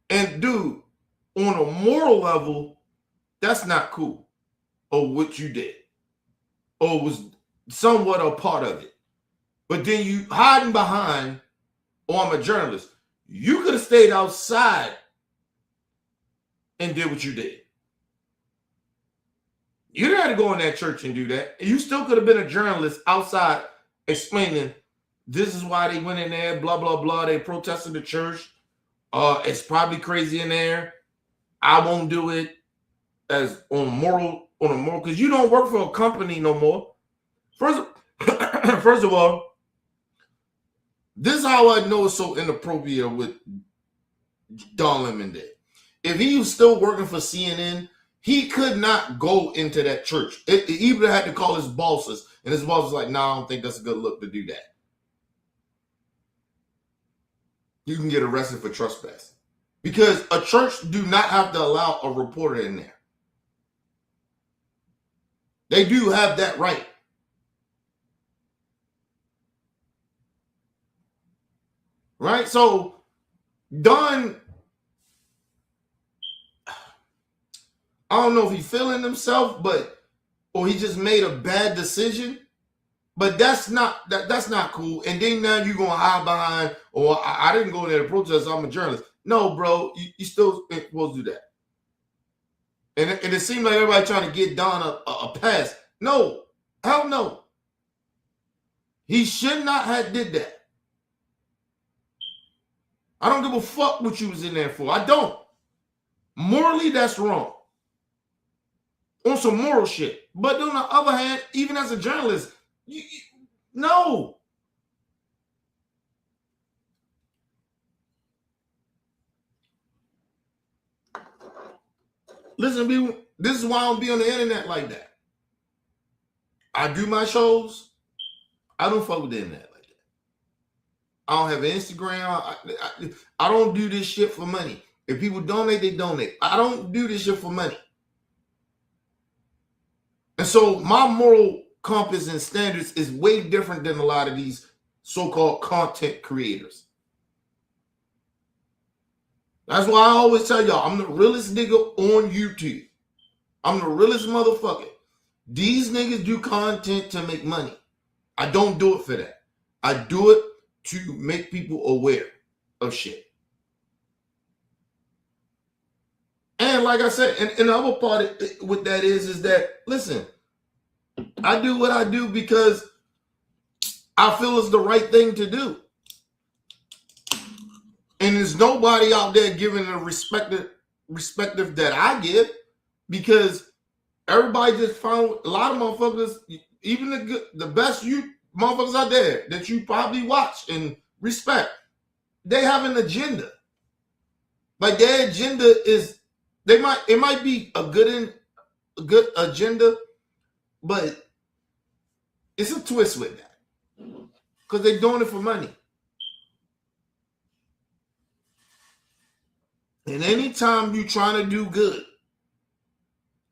Speaker 1: And dude, on a moral level, that's not cool. Or what you did. Or was somewhat a part of it. But then you hiding behind, oh, I'm a journalist. You could have stayed outside and did what you did. You didn't have to go in that church and do that. You still could have been a journalist outside explaining this is why they went in there, blah, blah, blah. They protested the church. It's probably crazy in there. I won't do it as on a moral, because you don't work for a company no more. First of all, this is how I know it's so inappropriate with Don Lemon did. If he was still working for CNN, he could not go into that church. He would have had to call his bosses, and his boss was like, "No, I don't think that's a good look to do that. You can get arrested for trespassing." Because a church do not have to allow a reporter in there. They do have that right. Right? So, Don, I don't know if he's feeling himself, or he just made a bad decision. But that's not cool. And then now you're gonna hide behind, or I didn't go there to protest, I'm a journalist. No, bro, you still supposed to do that. And it seemed like everybody trying to get Don a pass. No, hell no. He should not have did that. I don't give a fuck what you was in there for. I don't. Morally, that's wrong. On some moral shit. But on the other hand, even as a journalist, no. Listen, people, this is why I don't be on the internet like that. I do my shows. I don't fuck with the internet like that. I don't have an Instagram. I don't do this shit for money. If people donate, they donate. I don't do this shit for money. And so my moral compass and standards is way different than a lot of these so-called content creators. That's why I always tell y'all, I'm the realest nigga on YouTube. I'm the realest motherfucker. These niggas do content to make money. I don't do it for that. I do it to make people aware of shit. And like I said, and the other part with that is that, listen, I do what I do because I feel it's the right thing to do. And there's nobody out there giving the respective that I give, because everybody just found a lot of motherfuckers, even the best you motherfuckers out there that you probably watch and respect, they have an agenda. Like their agenda is, it might be a good agenda, but it's a twist with that, because they're doing it for money. And anytime you trying to do good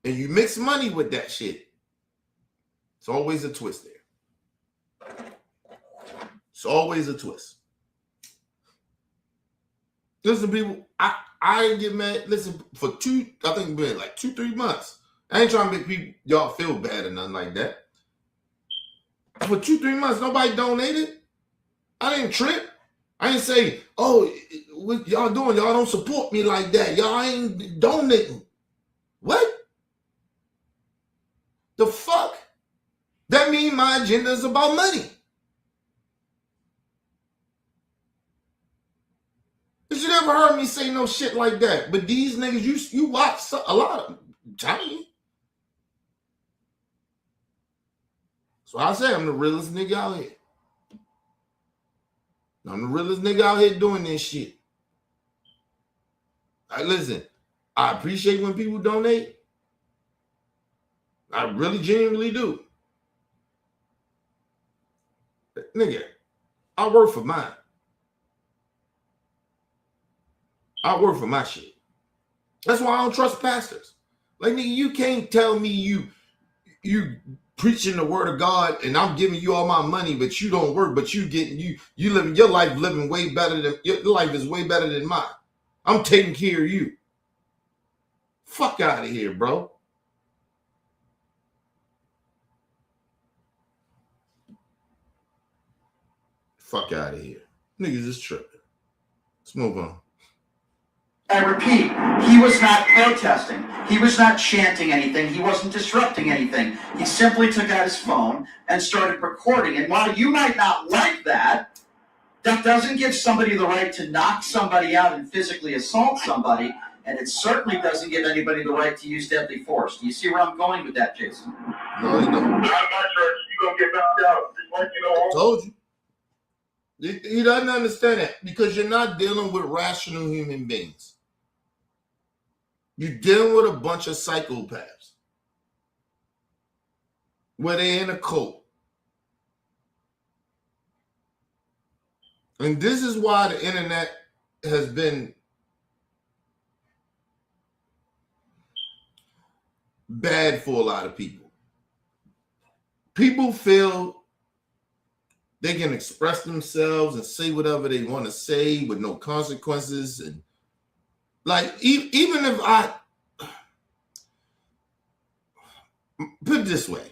Speaker 1: and you mix money with that shit, it's always a twist there. It's always a twist. Listen, people, I ain't get mad. Listen, for I think it's been like 2-3 months. I ain't trying to make people, y'all feel bad or nothing like that. For 2-3 months, nobody donated. I didn't trip. I ain't say, oh, what y'all doing? Y'all don't support me like that. Y'all ain't donating. What? The fuck? That means my agenda is about money. You never heard me say no shit like that. But these niggas, you watch a lot of them. I'm telling you. So I say I'm the realest nigga out here. I'm the realest nigga out here doing this shit. Listen, I appreciate when people donate. I really genuinely do. Nigga, I work for mine. I work for my shit. That's why I don't trust pastors. Like, nigga, you can't tell me you preaching the word of God and I'm giving you all my money, but you don't work, but you living your life living way better than your life is way better than mine. I'm taking care of you. Fuck out of here, bro. Fuck out of here. Niggas is tripping. Let's move on.
Speaker 3: I repeat, he was not protesting. He was not chanting anything. He wasn't disrupting anything. He simply took out his phone and started recording. And while you might not like that, that doesn't give somebody the right to knock somebody out and physically assault somebody. And it certainly doesn't give anybody the right to use deadly force. Do you see where I'm going with that, Jason?
Speaker 1: No, you don't.
Speaker 2: Not in my church. You're going to get knocked out. Just like you know.
Speaker 1: I told you. He doesn't understand that, because you're not dealing with rational human beings. You're dealing with a bunch of psychopaths where they're in a cult. And this is why the internet has been bad for a lot of people. People feel they can express themselves and say whatever they want to say with no consequences. And like, even if I put it this way,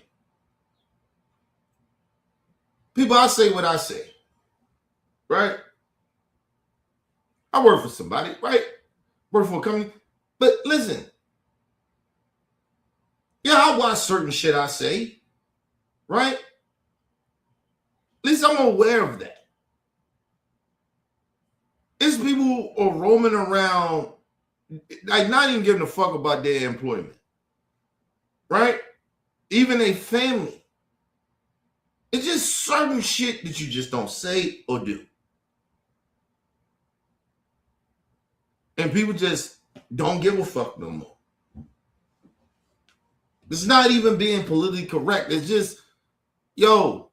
Speaker 1: people, I say what I say, right? I work for somebody, right? Work for a company. But listen, yeah, I watch certain shit I say, right? At least I'm aware of that. It's people who are roaming around, like, not even giving a fuck about their employment, right? Even a family. It's just certain shit that you just don't say or do. And people just don't give a fuck no more. It's not even being politically correct. It's just, yo,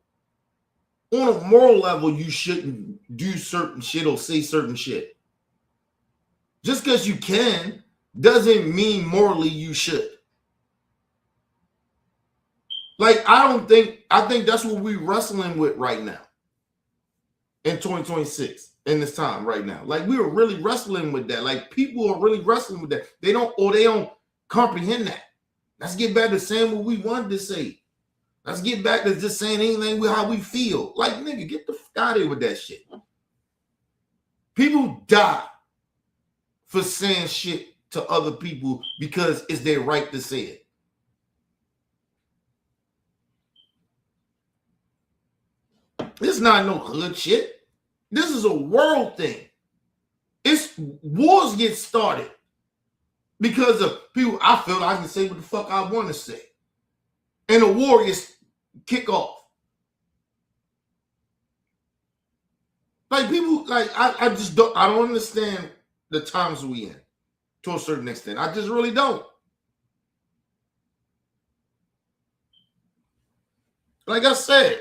Speaker 1: on a moral level, you shouldn't do certain shit or say certain shit. Just because you can doesn't mean morally you should. Like, I think that's what we're wrestling with right now in 2026. in this time right now. Like we are really wrestling with that. Like people are really wrestling with that. They don't comprehend that. Let's get back to saying what we wanted to say. Let's get back to just saying anything with how we feel. Like, nigga, get the fuck out of here with that shit. People die for saying shit to other people because it's their right to say it. It's not no hood shit. This is a world thing. It's wars get started because of people. I feel I can say what the fuck I want to say. And the war gets kick off. Like people, like I don't understand the times we in to a certain extent. I just really don't. Like I said,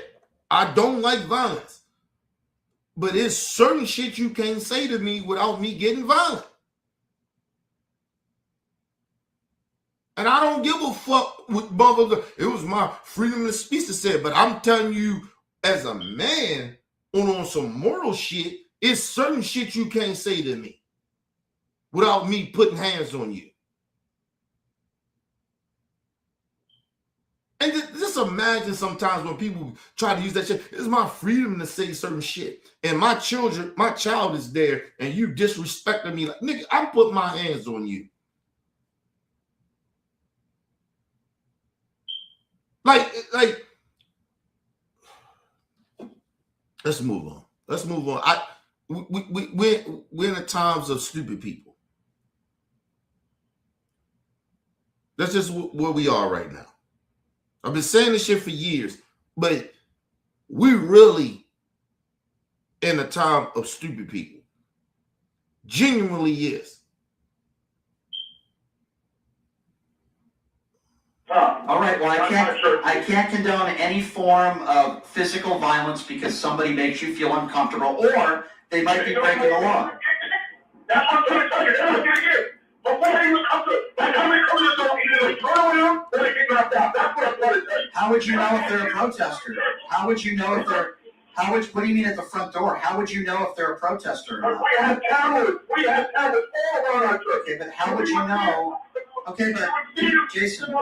Speaker 1: I don't like violence. But there's certain shit you can't say to me without me getting violent. And I don't give a fuck what motherfucker. It was my freedom of speech to say it, but I'm telling you, as a man, on some moral shit, it's certain shit you can't say to me without me putting hands on you. And just imagine sometimes when people try to use that shit, it's my freedom to say certain shit. And my child is there, and you disrespecting me. Like, nigga, I'm putting my hands on you. Like, let's move on. Let's move on. We're in the times of stupid people. That's just where we are right now. I've been saying this shit for years, but we really in a time of stupid people. Genuinely is.
Speaker 3: All right, well, I can't condone any form of physical violence because somebody makes you feel uncomfortable or they might be breaking the law.
Speaker 2: That's what I'm trying to tell you. That's what I'm trying to get. Before he was comfortable, by the time they come to the door, either they turn around or they get knocked out. That's what I'm trying to tell you.
Speaker 3: How would you know if they're a protester? How would you know if they're, what do you mean at the front door? How would you know if they're a protester or not?
Speaker 2: We have cameras. We have cameras all around our church.
Speaker 3: Okay, but how would you know? Okay, but Jason,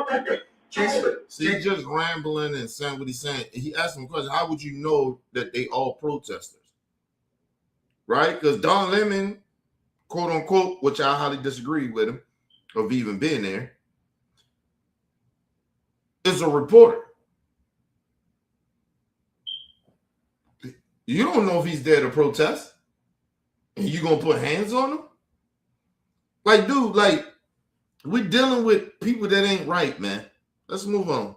Speaker 1: See, he's just rambling and saying what he's saying. He asked him a question. How would you know that they all protesters? Right? Because Don Lemon, quote unquote, which I highly disagree with him of even being there, is a reporter. You don't know if he's there to protest. And you gonna put hands on him? Like, dude, like, we're dealing with people that ain't right, man. Let's move on.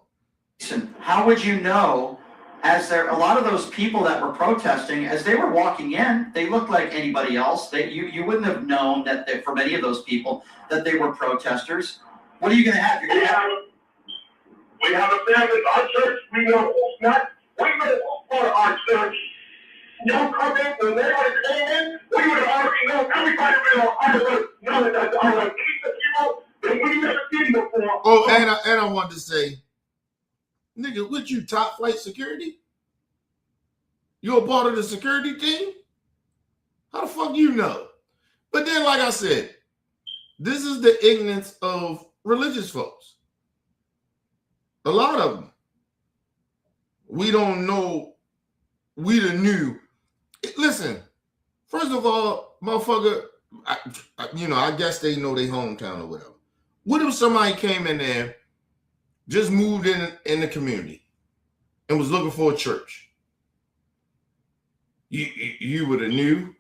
Speaker 3: How would you know, as there a lot of those people that were protesting, as they were walking in, they looked like anybody else. You wouldn't have known that for many of those people that they were protesters. What are you going to have? You're gonna have
Speaker 2: We have a family in our church. We know who's not. We know who's part of our church. Y'all come in, when they were came in, we would have already known. Everybody would have already known that there are people that we never seen before.
Speaker 1: Oh, and I wanted to say, nigga, what you, top flight security? You a part of the security team? How the fuck you know? But then, like I said, this is the ignorance of religious folks. A lot of them. We don't know. We the new. Listen, first of all, motherfucker, I guess they know their hometown or whatever. What if somebody came in there, just moved in the community, and was looking for a church? You would have knew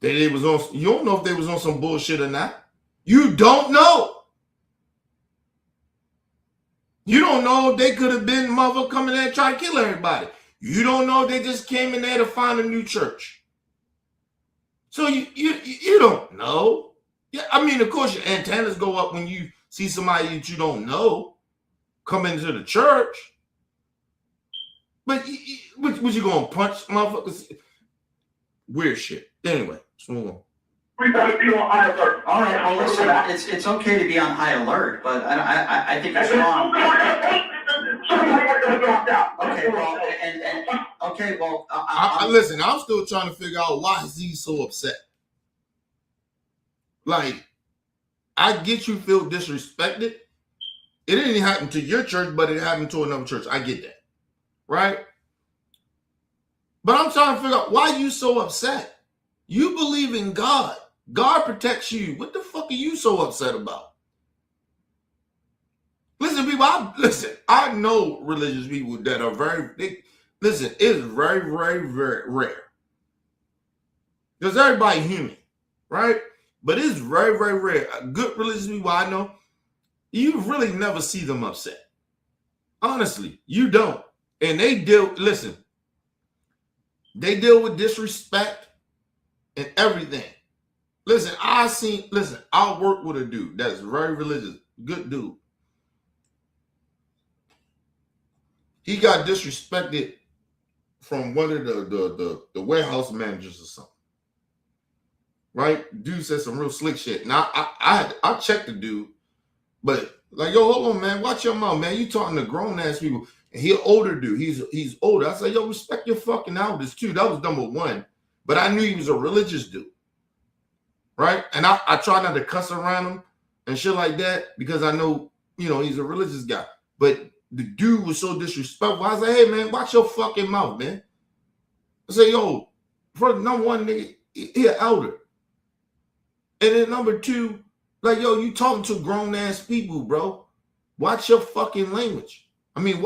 Speaker 1: that it was on. You don't know if they was on some bullshit or not. You don't know. You don't know if they could have been mother coming there and trying to kill everybody. You don't know if they just came in there to find a new church. So you don't know. Yeah, I mean, of course, your antennas go up when you see somebody that you don't know come into the church. But what you gonna punch motherfuckers? Weird shit. Anyway, let's move on.
Speaker 2: We gotta be on high alert.
Speaker 3: All right, well, listen, it's okay to be on high alert, but I think it's wrong.
Speaker 2: So Somebody got to dropped out.
Speaker 3: Okay, well, okay, well,
Speaker 1: Listen, I'm still trying to figure out why is he so upset. Like, I get you feel disrespected. It didn't happen to your church, but it happened to another church. I get that, right? But I'm trying to figure out why you so upset. You believe in God. God protects you. What the fuck are you so upset about? Listen, people, I know religious people that are listen, it's very, very, very rare. Because everybody human, right? But it's very, very rare. Good religious people I know, you really never see them upset. Honestly, you don't. And they deal with disrespect and everything. Listen, I work with a dude that's very religious, good dude. He got disrespected from one of the warehouse managers or something. Right? Dude said some real slick shit. Now I checked the dude, but like, yo, hold on, man. Watch your mouth, man. You talking to grown ass people. And he an older dude. He's older. I said, yo, respect your fucking elders too. That was number one. But I knew he was a religious dude. Right? And I try not to cuss around him and shit like that because I know, he's a religious guy. But the dude was so disrespectful. I was like, hey, man, watch your fucking mouth, man. I say, yo, for number one, nigga, he an elder. And then number two, like, yo, you talking to grown-ass people, bro. Watch your fucking language. I mean,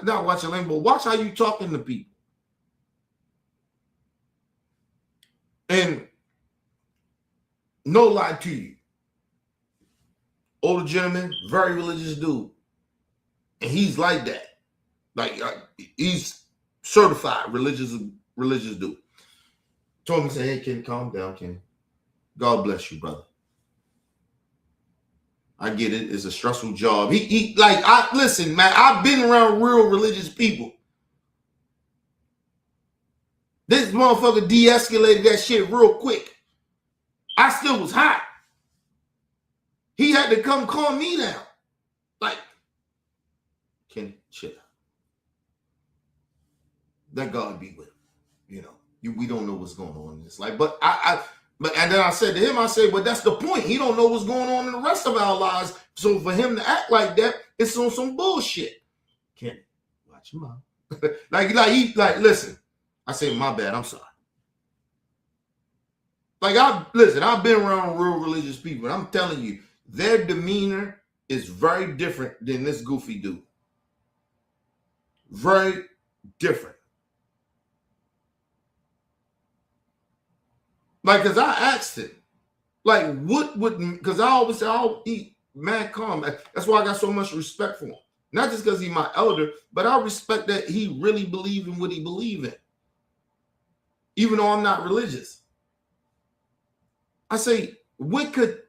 Speaker 1: not watch your language, but watch how you talking to people. And no lie to you. Older gentleman, very religious dude. And he's like that. Like, he's certified religious dude. Told me, say, hey, Ken, calm down, Ken. God bless you, brother. I get it. It's a stressful job. Listen, man, I've been around real religious people. This motherfucker de-escalated that shit real quick. I still was hot. He had to come calm me down. Like, Kenny, chill out. Let God be with him. We don't know what's going on in this life. But and then I said to him, well, that's the point. He don't know what's going on in the rest of our lives. So for him to act like that, it's on some bullshit. Kenny, watch him out. Listen. I say, my bad, I'm sorry. I've been around real religious people, and I'm telling you, their demeanor is very different than this goofy dude. Very different. Because I asked him, what would, because I always say, I'll eat mad calm. That's why I got so much respect for him. Not just because he's my elder, but I respect that he really believes in what he believes in. Even though I'm not religious. I say, what could,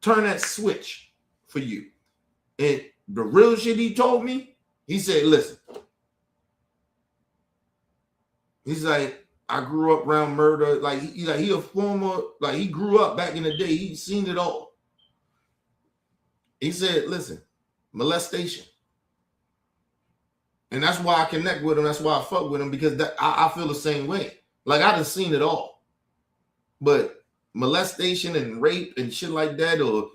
Speaker 1: turn that switch for you? And the real shit he told me, he said, listen. He's like, I grew up around murder. He a former, he grew up back in the day. He's seen it all. He said, listen, molestation. And that's why I connect with him. That's why I fuck with him, because I feel the same way. I done seen it all. But molestation and rape and shit like that, or,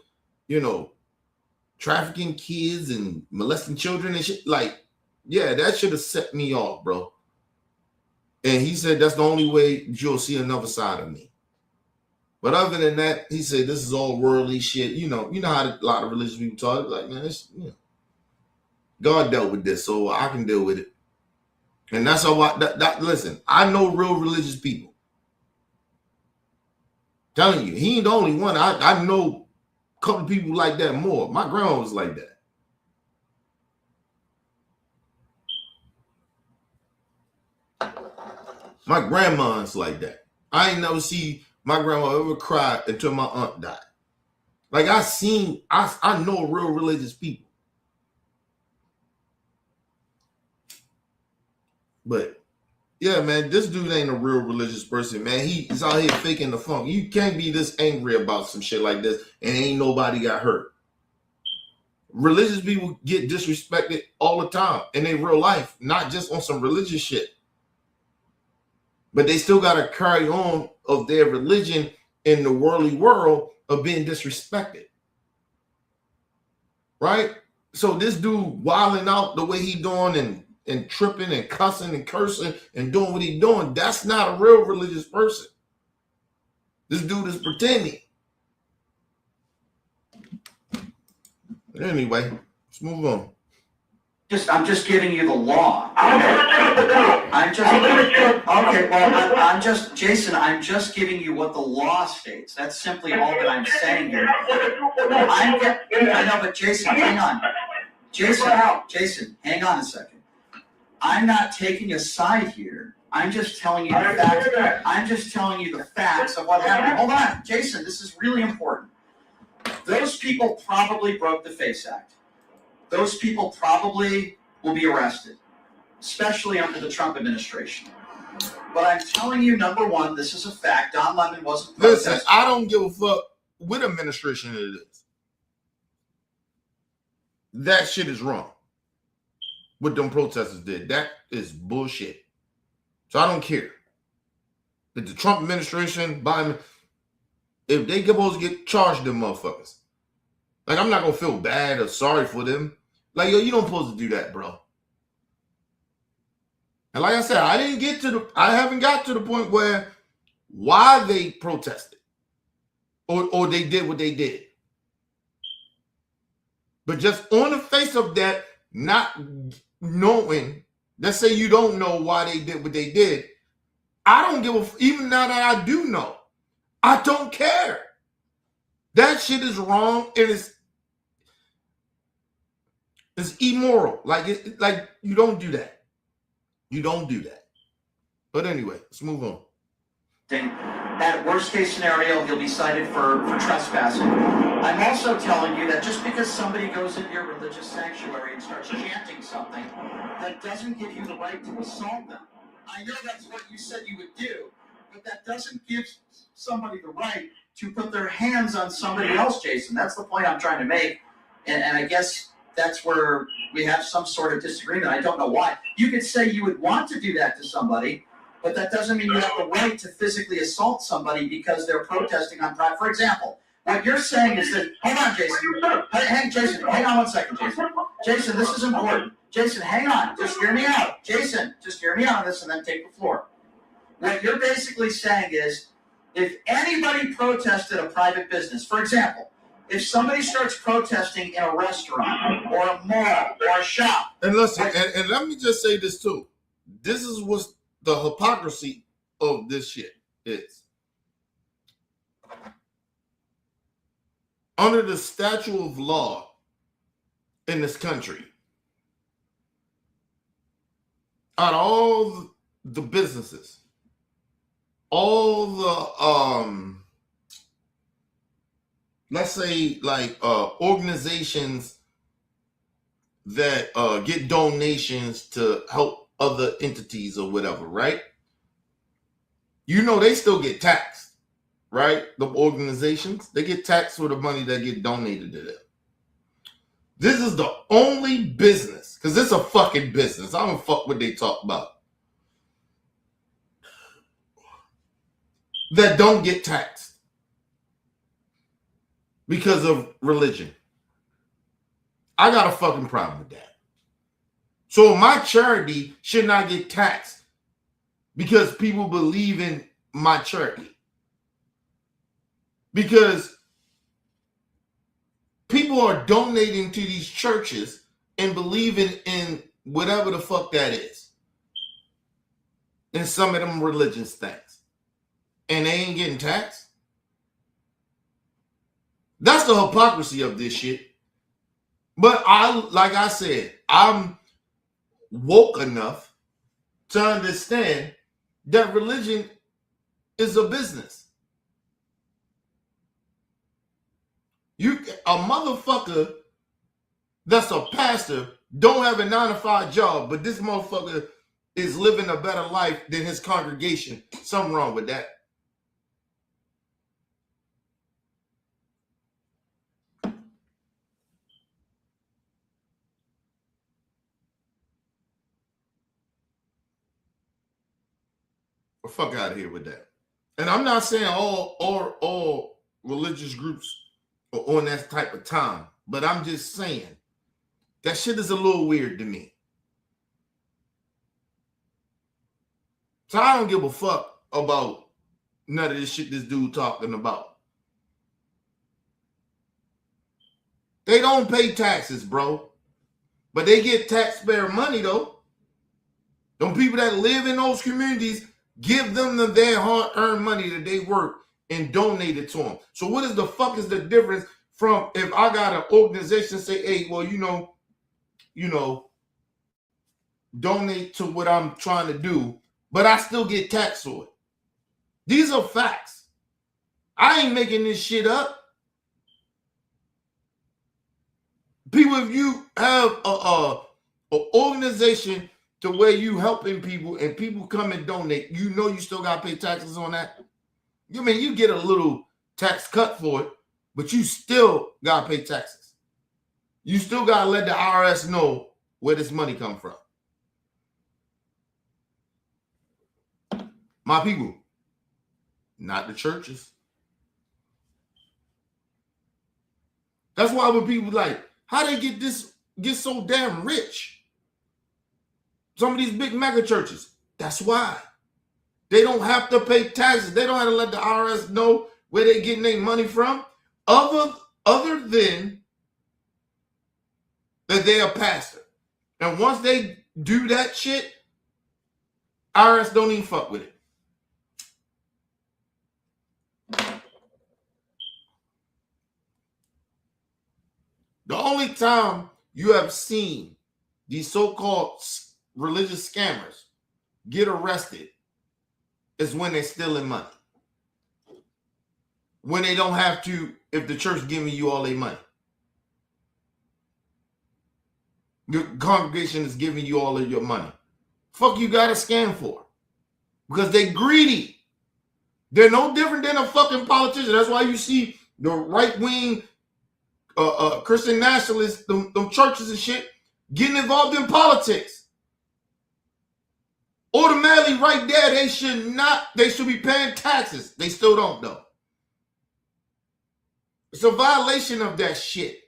Speaker 1: trafficking kids and molesting children and shit, that should have set me off, bro. And he said that's the only way you'll see another side of me. But other than that, he said this is all worldly shit. You know how a lot of religious people talk. Man, it's, God dealt with this, so I can deal with it. And that's how listen, I know real religious people. Telling you, he ain't the only one. I know a couple of people like that more. My grandma was like that. My grandma's like that. I ain't never see my grandma ever cry until my aunt died. I know real religious people. But yeah, man, this dude ain't a real religious person, man. He's out here faking the funk. You can't be this angry about some shit like this and ain't nobody got hurt. Religious people get disrespected all the time in their real life, not just on some religious shit. But they still got to carry on of their religion in the worldly world of being disrespected. Right? So this dude wilding out the way he doing and tripping and cussing and cursing and doing what he doing, that's not a real religious person. This dude is pretending. But anyway, let's move on.
Speaker 3: I'm just giving you the law. Jason, I'm just giving you what the law states. That's simply all that I'm saying here. I know, but Jason, hang on. Jason, hang on a second. I'm not taking a side here. I'm just telling you the facts. I'm just telling you the facts of what happened. Hold on, Jason, this is really important. Those people probably broke the FACE Act. Those people probably will be arrested, especially under the Trump administration. But I'm telling you, number one, this is a fact. Don Lemon wasn't protesting.
Speaker 1: Listen, I don't give a fuck what administration it is. That shit is wrong. What them protesters did, that is bullshit. So I don't care. If the Trump administration, Biden, if they supposed to get charged, them motherfuckers. Like, I'm not gonna feel bad or sorry for them. Like, yo, you don't supposed to do that, bro. And like I said, I haven't got to the point where why they protested or they did what they did. But just on the face of that, not knowing, let's say you don't know why they did what they did, I don't give a, even now that I do know, I don't care. That shit is wrong and it's immoral. Like you don't do that. You don't do that. But anyway, let's move on.
Speaker 3: At worst case scenario, he'll be cited for trespassing. I'm also telling you that just because somebody goes into your religious sanctuary and starts chanting something, that doesn't give you the right to assault them. I know that's what you said you would do, but that doesn't give somebody the right to put their hands on somebody else, Jason. That's the point I'm trying to make. And I guess that's where we have some sort of disagreement. I don't know why. You could say you would want to do that to somebody, but that doesn't mean you have the right to physically assault somebody because they're protesting on Pride. For example, what you're saying is that, hold on, Jason. Jason, hang on 1 second, Jason. Jason, this is important. Jason, hang on. Just hear me out. Jason, just hear me out on this and then take the floor. What you're basically saying is, if anybody protested a private business, for example, if somebody starts protesting in a restaurant or a mall or a shop.
Speaker 1: And listen, and let me just say this too. This is what the hypocrisy of this shit is. Under the statute of law in this country, out of all the businesses, all the let's say like organizations that get donations to help other entities or whatever, right? You know they still get taxed, right? The organizations, they get taxed for the money that get donated to them. This is the only business, because it's a fucking business. I don't fuck what they talk about. That don't get taxed because of religion. I got a fucking problem with that. So my charity should not get taxed because people believe in my charity. Because people are donating to these churches and believing in whatever the fuck that is. And some of them religious things. And they ain't getting taxed. That's the hypocrisy of this shit. But like I said, I'm woke enough to understand that religion is a business. A motherfucker that's a pastor don't have a 9-to-5 job, but this motherfucker is living a better life than his congregation. Something wrong with that. Fuck out of here with that. And I'm not saying all religious groups are on that type of time, but I'm just saying that shit is a little weird to me. So I don't give a fuck about none of this shit this dude talking about. They don't pay taxes, bro. But they get taxpayer money, though. Them people that live in those communities, give them their hard-earned money that they work and donate it to them. So what is the fuck is the difference from if I got an organization say, hey, well, you know, donate to what I'm trying to do, but I still get taxed for it. These are facts. I ain't making this shit up. People, if you have a organization to where you helping people and people come and donate, you know you still got to pay taxes on that. You mean you get a little tax cut for it, but you still got to pay taxes. You still got to let the IRS know where this money come from. My people, not the churches. That's why when people like, how they get so damn rich? Some of these big mega churches. That's why. They don't have to pay taxes. They don't have to let the IRS know where they're getting their money from. Other than that they're a pastor. And once they do that shit, IRS don't even fuck with it. The only time you have seen these so-called religious scammers get arrested is when they're stealing money. When they don't have to, if the church giving you all their money. Your congregation is giving you all of your money. Fuck you got to scam for? Because they greedy. They're no different than a fucking politician. That's why you see the right-wing Christian nationalists, them churches and shit, getting involved in politics. Automatically right there, they should be paying taxes. They still don't, though. It's a violation of that shit.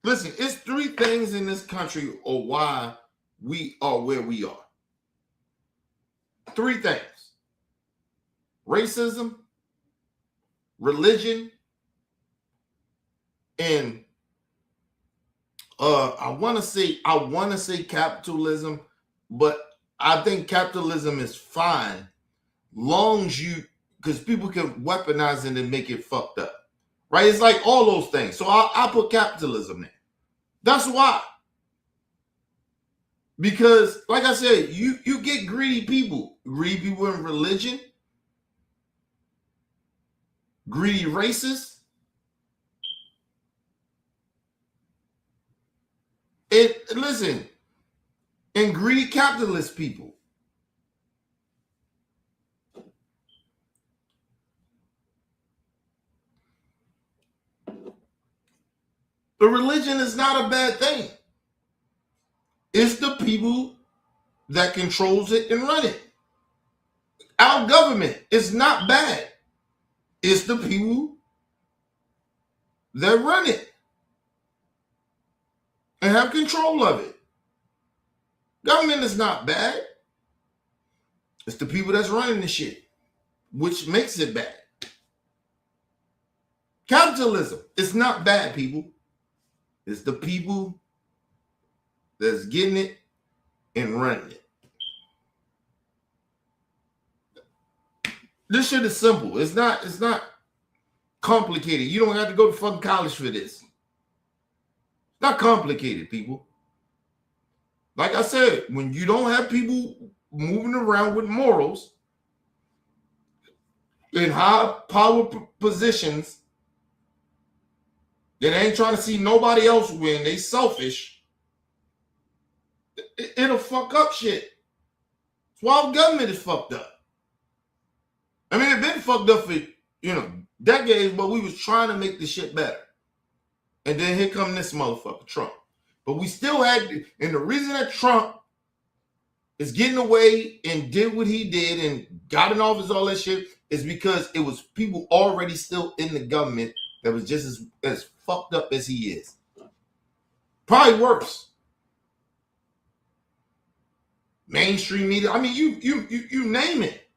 Speaker 1: Listen, it's three things in this country or why we are where we are. Three things. Racism, religion, and I want to say capitalism, but I think capitalism is fine long as because people can weaponize it and make it fucked up. Right? It's like all those things. So I'll put capitalism there. That's why. Because, like I said, you get greedy people. Greedy people in religion. Greedy racists. Listen, and greedy capitalist people. The religion is not a bad thing. It's the people that controls it and run it. Our government is not bad. It's the people that run it and have control of it. Government is not bad. It's the people that's running the shit, which makes it bad. Capitalism is not bad, people. It's the people that's getting it and running it. This shit is simple. It's not complicated. You don't have to go to fucking college for this. It's not complicated, people. Like I said, when you don't have people moving around with morals in high power positions that ain't trying to see nobody else win, they selfish, it'll fuck up shit. That's why our government is fucked up. I mean, it's been fucked up for decades, but we was trying to make the shit better. And then here come this motherfucker, Trump. But we still had, and the reason that Trump is getting away and did what he did and got in office, all that shit, is because it was people already still in the government that was just as fucked up as he is. Probably worse. Mainstream media. I mean, you name it.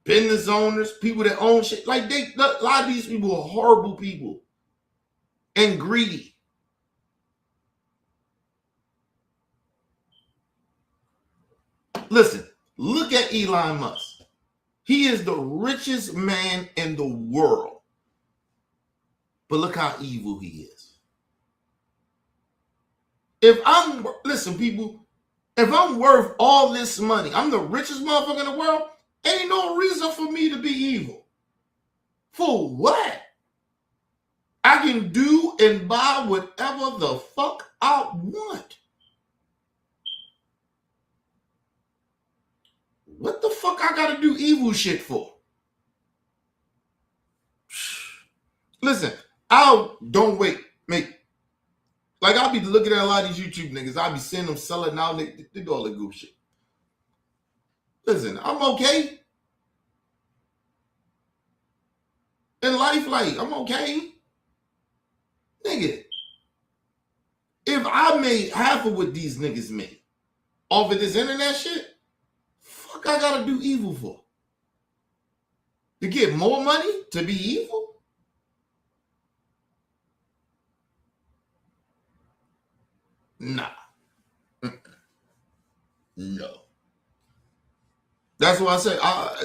Speaker 1: Business owners, people that own shit. Like a lot of these people are horrible people and greedy. Listen, look at Elon Musk. He is the richest man in the world. But look how evil he is. Listen, people, if I'm worth all this money, I'm the richest motherfucker in the world, ain't no reason for me to be evil. For what? I can do and buy whatever the fuck I want. What the fuck I gotta do evil shit for? Listen, I'll be looking at a lot of these YouTube niggas. I'll be seeing them selling out. They do all the goof shit. Listen, I'm okay. In life, like, I'm okay. Nigga, if I made half of what these niggas made off of this internet shit, fuck I gotta do evil for? To get more money? To be evil? Nah. No. That's why I said, I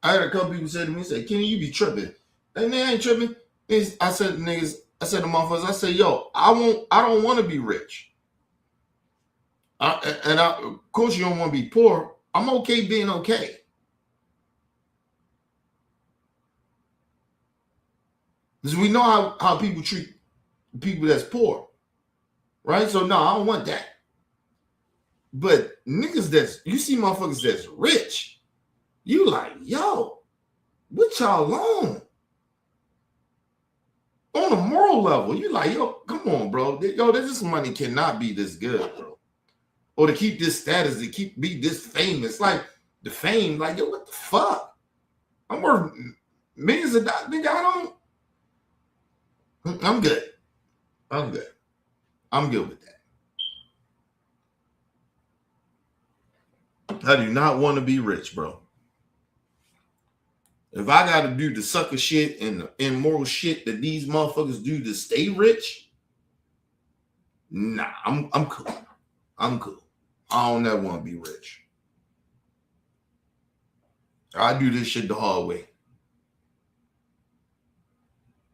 Speaker 1: had a couple people say to me, Kenny, you be tripping. And they ain't tripping. I said to motherfuckers, I said, yo, I don't want to be rich. Of course you don't want to be poor. I'm okay being okay. Because we know how people treat people that's poor. Right? So no, I don't want that. But niggas you see motherfuckers that's rich, you like, yo, what y'all on? On a moral level, you like, yo, come on, bro. Yo, this money cannot be this good, bro. Or to keep this status, be this famous. Like, the fame, like, yo, what the fuck? I'm worth millions of dollars. Nigga, I'm good. I'm good with that. I do not want to be rich, bro. If I got to do the sucker shit and the immoral shit that these motherfuckers do to stay rich, nah, I'm cool. I'm cool. I don't ever want to be rich. I do this shit the hard way.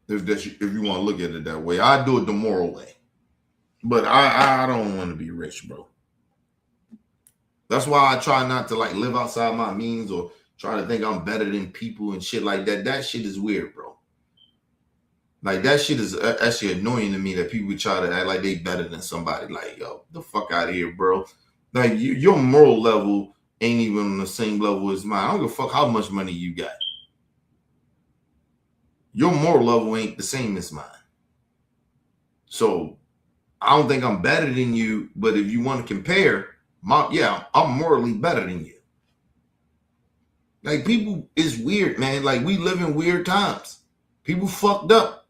Speaker 1: If you want to look at it that way, I do it the moral way. But I don't want to be rich, bro. That's why I try not to like live outside my means or try to think I'm better than people and shit like that. That shit is weird, bro. Like, that shit is actually annoying to me that people try to act like they better than somebody. Like, yo, the fuck out of here, bro. Like, your moral level ain't even on the same level as mine. I don't give a fuck how much money you got. Your moral level ain't the same as mine. So, I don't think I'm better than you, but if you want to compare, I'm morally better than you. Like, people is weird, man. Like, we live in weird times. People fucked up.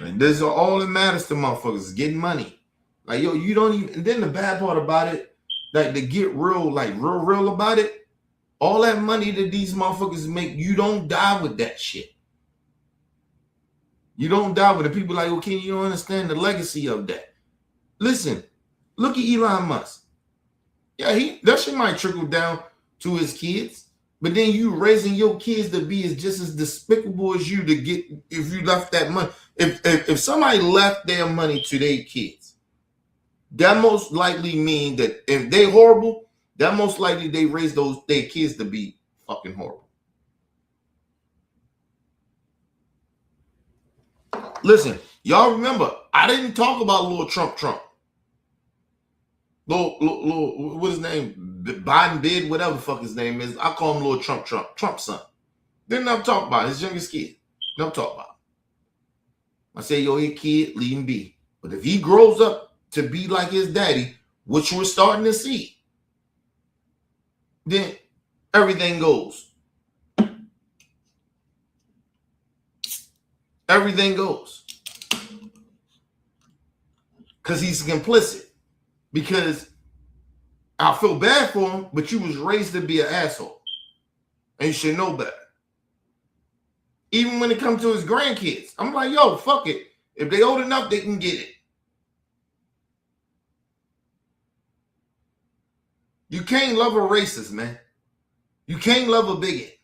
Speaker 1: And this is all that matters to motherfuckers, is getting money. Like, yo, you don't even, and then the bad part about it, like, to get real about it, all that money that these motherfuckers make, you don't die with that shit. You don't die with it. People like, okay, you don't understand the legacy of that. Listen, look at Elon Musk. Yeah, that shit might trickle down to his kids, but then you raising your kids to be just as despicable as you to get, if you left that money. If somebody left their money to their kids, that most likely mean that if they horrible, that most likely they raise their kids to be fucking horrible. Listen, y'all remember, I didn't talk about little Trump. Little, what's his name? Biden bid, whatever the fuck his name is. I call him little Trump son. Then I'm talking about his youngest kid. Then I'm talking about. I say, yo, your kid, leave him be. But if he grows up to be like his daddy, which we're starting to see, then everything goes. Everything goes. Because he's complicit. Because I feel bad for him, but you was raised to be an asshole. And you should know better. Even when it comes to his grandkids. I'm like, yo, fuck it. If they old enough, they can get it. You can't love a racist, man. You can't love a bigot.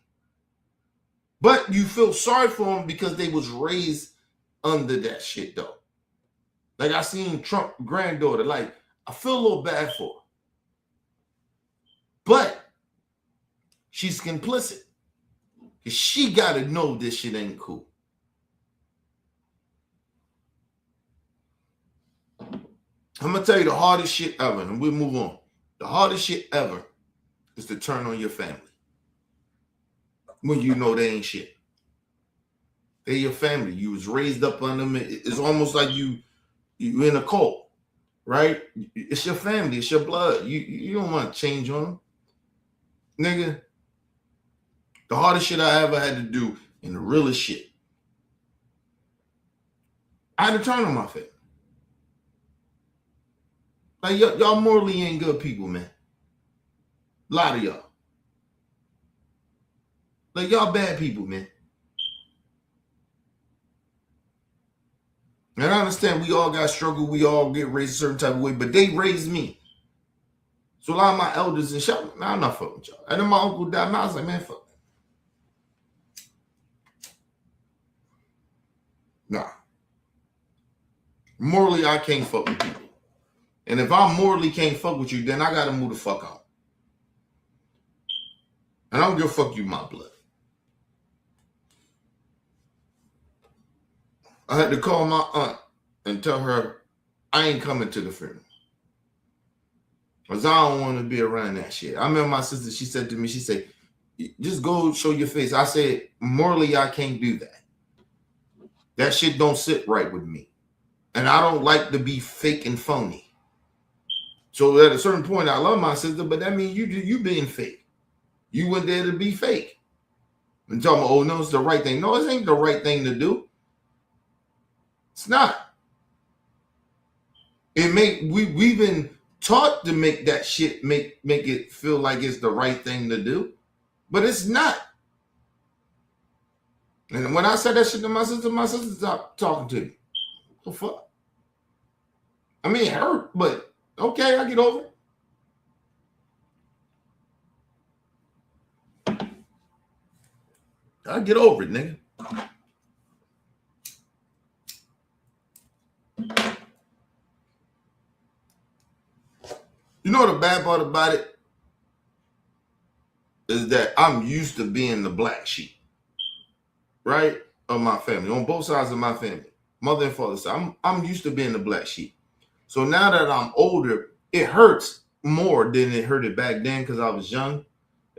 Speaker 1: But you feel sorry for them because they was raised under that shit, though. Like I seen Trump granddaughter. Like, I feel a little bad for her. But she's complicit. Because she got to know this shit ain't cool. I'm going to tell you the hardest shit ever, and we'll move on. The hardest shit ever is to turn on your family. When you know they ain't shit. They're your family. You was raised up on them. It's almost like you in a cult, right? It's your family. It's your blood. You don't want to change on them. Nigga, the hardest shit I ever had to do and the realest shit, I had to turn on my family. Like, y'all morally ain't good people, man. A lot of y'all. Like, y'all bad people, man. And I understand we all got struggle. We all get raised a certain type of way. But they raised me. So a lot of my elders and shit, nah, I'm not fucking with y'all. And then my uncle died. And I was like, man, fuck that. Nah. Morally, I can't fuck with people. And if I morally can't fuck with you, then I got to move the fuck out. And I don't give a fuck you my blood. I had to call my aunt and tell her I ain't coming to the funeral. Because I don't want to be around that shit. I remember my sister, she said to me, she said, just go show your face. I said, morally, I can't do that. That shit don't sit right with me. And I don't like to be fake and phony. So at a certain point, I love my sister, but that means you being fake. You went there to be fake. And talking about, oh, no, it's the right thing. No, it ain't the right thing to do. It's not. We've been taught to make that shit make it feel like it's the right thing to do, but it's not. And when I said that shit to my sister stopped talking to me. What the fuck? I mean, it hurt, but okay, I get over it. I get over it, nigga. You know the bad part about it is that I'm used to being the black sheep, right, of my family, on both sides of my family, mother and father side. I'm used to being the black sheep. So now that I'm older, it hurts more than it hurted back then because I was young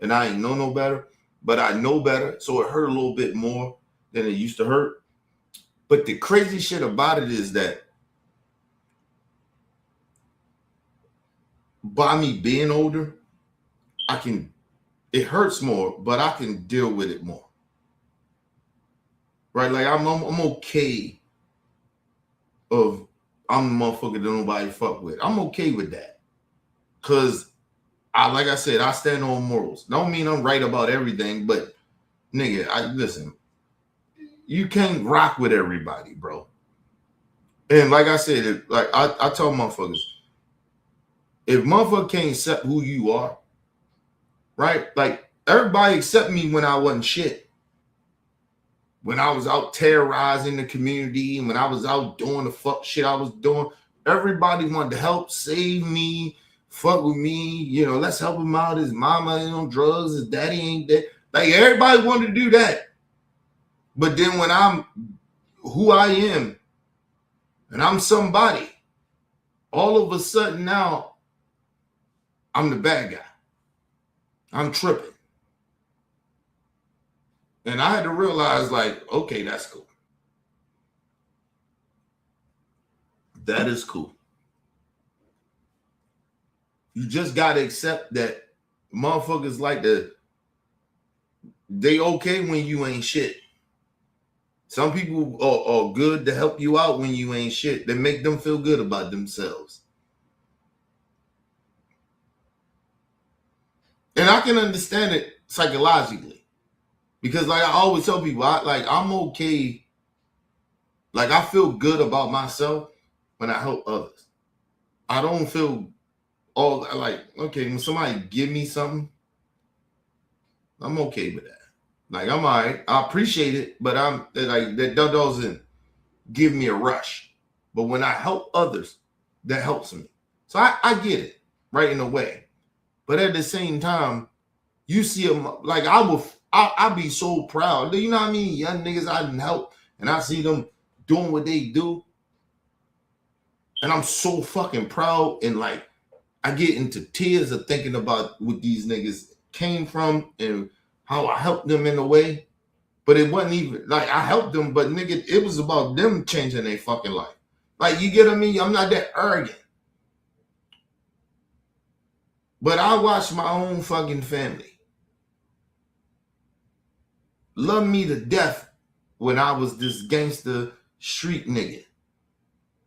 Speaker 1: and I ain't know no better. But I know better, so it hurt a little bit more than it used to hurt. But the crazy shit about it is that by me being older, it hurts more, but I can deal with it more. Right? Like I'm okay I'm the motherfucker that nobody fuck with. I'm okay with that. Cause like I said, I stand on morals. Don't mean I'm right about everything, but nigga, listen, you can't rock with everybody, bro. And like I said, I tell motherfuckers, if motherfucker can't accept who you are, right? Like everybody accept me when I wasn't shit. When I was out terrorizing the community and when I was out doing the fuck shit I was doing, everybody wanted to help save me, fuck with me, let's help him out. His mama ain't on drugs, his daddy ain't dead. Like everybody wanted to do that. But then when I'm who I am and I'm somebody, all of a sudden now I'm the bad guy. I'm tripping. And I had to realize, like, okay, that's cool. That is cool. You just gotta accept that motherfuckers like they okay when you ain't shit. Some people are good to help you out when you ain't shit. They make them feel good about themselves. And I can understand it psychologically. Because like I always tell people, I'm okay. Like I feel good about myself when I help others. I don't feel all like, okay, when somebody give me something, I'm okay with that. Like I'm all right. I appreciate it, but I'm like that doesn't give me a rush. But when I help others, that helps me. So I get it, right, in a way. But at the same time, you see them like I'll be so proud. You know what I mean? Young niggas I didn't help, and I see them doing what they do, and I'm so fucking proud. And like I get into tears of thinking about what these niggas came from and how I helped them in a way. But it wasn't even like I helped them, but nigga, it was about them changing their fucking life. Like, you get what I mean? I'm not that arrogant. But I watched my own fucking family love me to death when I was this gangster street nigga.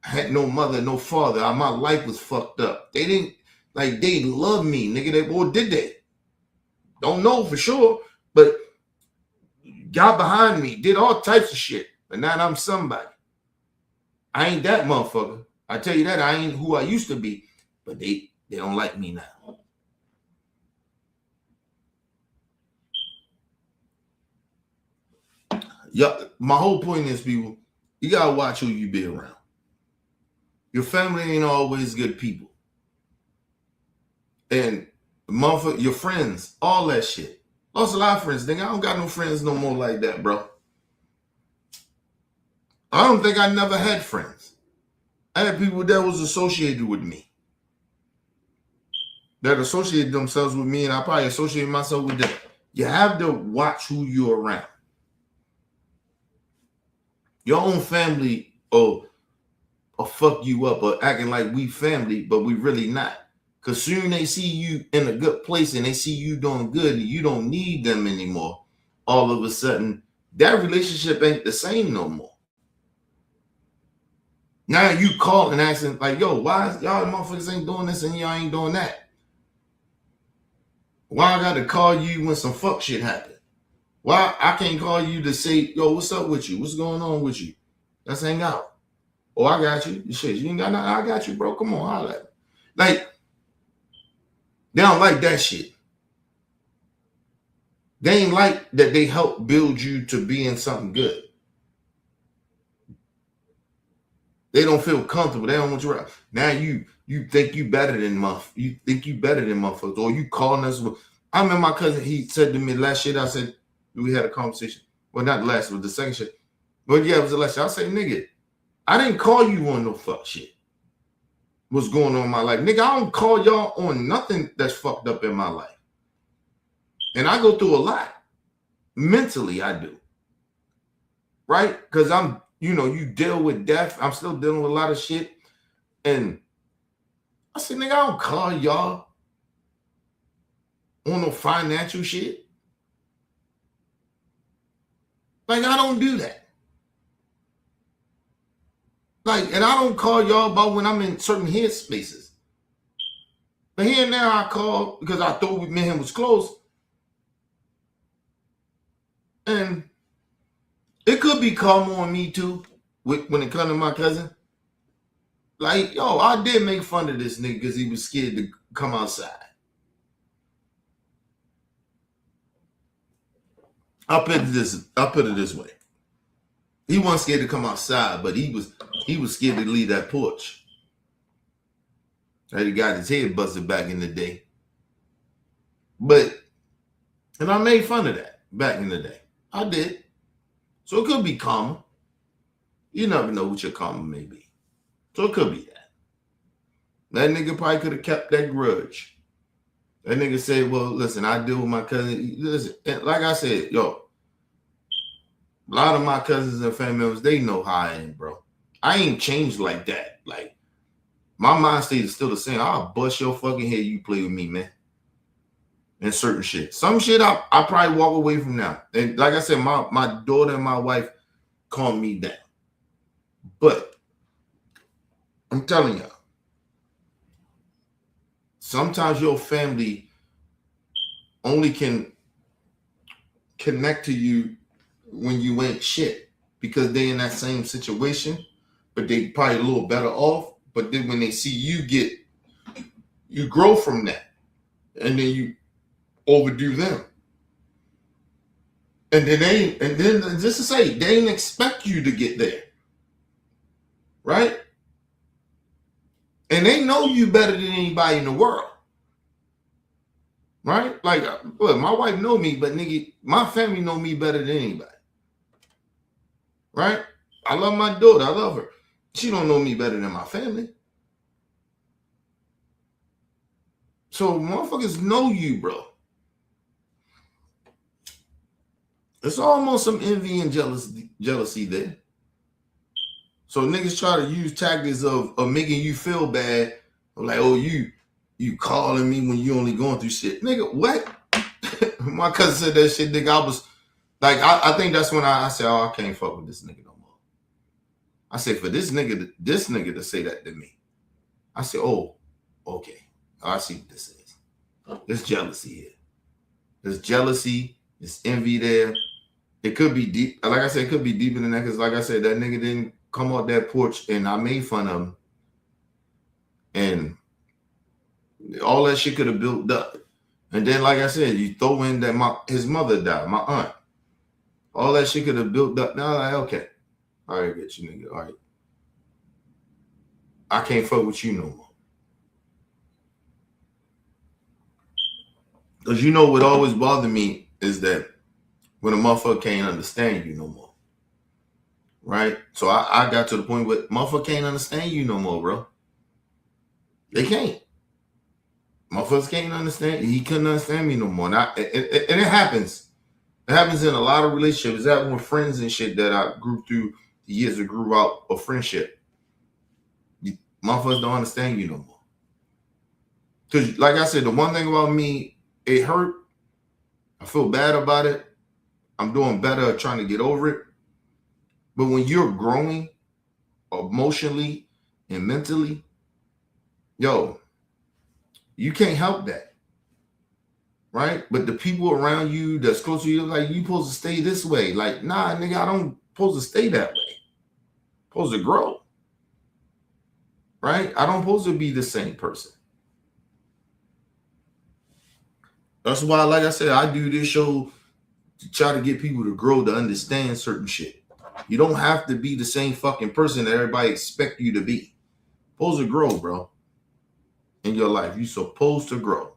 Speaker 1: I had no mother, no father. My life was fucked up. They didn't, like, they loved me, nigga. Or did they? Don't know for sure, but got behind me, did all types of shit. But now I'm somebody. I ain't that motherfucker. I tell you that, I ain't who I used to be. But they don't like me now. Yeah, my whole point is, people, you gotta watch who you be around. Your family ain't always good people. And your friends, all that shit. Lost a lot of friends, nigga. I don't got no friends no more like that, bro. I don't think I never had friends. I had people that was associated with me. That associated themselves with me, and I probably associated myself with them. You have to watch who you're around. Your own family or fuck you up or acting like we family, but we really not. Because soon they see you in a good place and they see you doing good and you don't need them anymore. All of a sudden, that relationship ain't the same no more. Now you call and asking like, yo, why y'all motherfuckers ain't doing this and y'all ain't doing that? Why I got to call you when some fuck shit happen? Why I can't call you to say, yo, what's up with you? What's going on with you? Let's hang out. Oh, I got you. Shit, you ain't got nothing. I got you, bro. Come on, holla at me. Like, they don't like that shit. They ain't like that they help build you to being something good. They don't feel comfortable. They don't want you around. Now you think you better than motherfuckers, or you calling us. I remember my cousin, he said to me last shit, I said, we had a conversation. Well, not the last, but the second shit. But yeah, it was the last shit. I say, nigga, I didn't call you on no fuck shit. What's going on in my life? Nigga, I don't call y'all on nothing that's fucked up in my life. And I go through a lot. Mentally, I do. Right? Because you deal with death. I'm still dealing with a lot of shit. And I said, nigga, I don't call y'all on no financial shit. Like, I don't do that. Like, and I don't call y'all about when I'm in certain head spaces. But here and now I call because I thought me and him was close. And it could be karma on me too when it comes to my cousin. Like, yo, I did make fun of this nigga because he was scared to come outside. I'll put it this way. He wasn't scared to come outside, but he was scared to leave that porch. He got his head busted back in the day. And I made fun of that back in the day. I did. So it could be karma. You never know what your karma may be. So it could be that. That nigga probably could have kept that grudge. That nigga said, well, listen, I deal with my cousin. Listen, like I said, yo, a lot of my cousins and family members, they know how I am, bro. I ain't changed like that. Like, my mind state is still the same. I'll bust your fucking head, you play with me, man. And certain shit. Some shit I probably walk away from now. And like I said, my daughter and my wife calm me down. But I'm telling y'all, sometimes your family only can connect to you when you ain't shit because they in that same situation, but they probably a little better off. But then when they see you grow from that, and then you overdo them. And then just to say, they didn't expect you to get there. Right? And they know you better than anybody in the world. Right? Like, look, my wife know me, but nigga, my family know me better than anybody. Right? I love my daughter. I love her. She don't know me better than my family. So motherfuckers know you, bro. It's almost some envy and jealousy there. So niggas try to use tactics of making you feel bad. Like, oh, you calling me when you only going through shit. Nigga, what? My cousin said that shit, nigga. I was like, I think that's when I said, oh, I can't fuck with this nigga no more. I said, for this nigga to say that to me. I said, oh, okay. I see what this is. There's jealousy here. There's jealousy. There's envy there. It could be deep. Like I said, it could be deeper than that. Because like I said, that nigga didn't come off that porch and I made fun of him. And all that shit could have built up. And then, like I said, you throw in that his mother died, my aunt. All that shit could have built up. Now I'm like, okay. All right, get you nigga. All right. I can't fuck with you no more. Because you know what always bothered me is that when a motherfucker can't understand you no more. Right? So I got to the point where motherfucker can't understand you no more, bro. They can't. Motherfuckers can't understand. He couldn't understand me no more. And it happens. It happens in a lot of relationships. It happens with friends and shit that I grew through the years that grew out of friendship. Motherfuckers don't understand you no more. Because like I said, the one thing about me, it hurt. I feel bad about it. I'm doing better at trying to get over it. But when you're growing emotionally and mentally, yo, you can't help that. Right? But the people around you that's close to you, like, you supposed to stay this way. Like, nah, nigga, I don't supposed to stay that way. I'm supposed to grow. Right? I don't supposed to be the same person. That's why, like I said, I do this show to try to get people to grow, to understand certain shit. You don't have to be the same fucking person that everybody expect you to be. You're supposed to grow, bro. In your life, you're supposed to grow.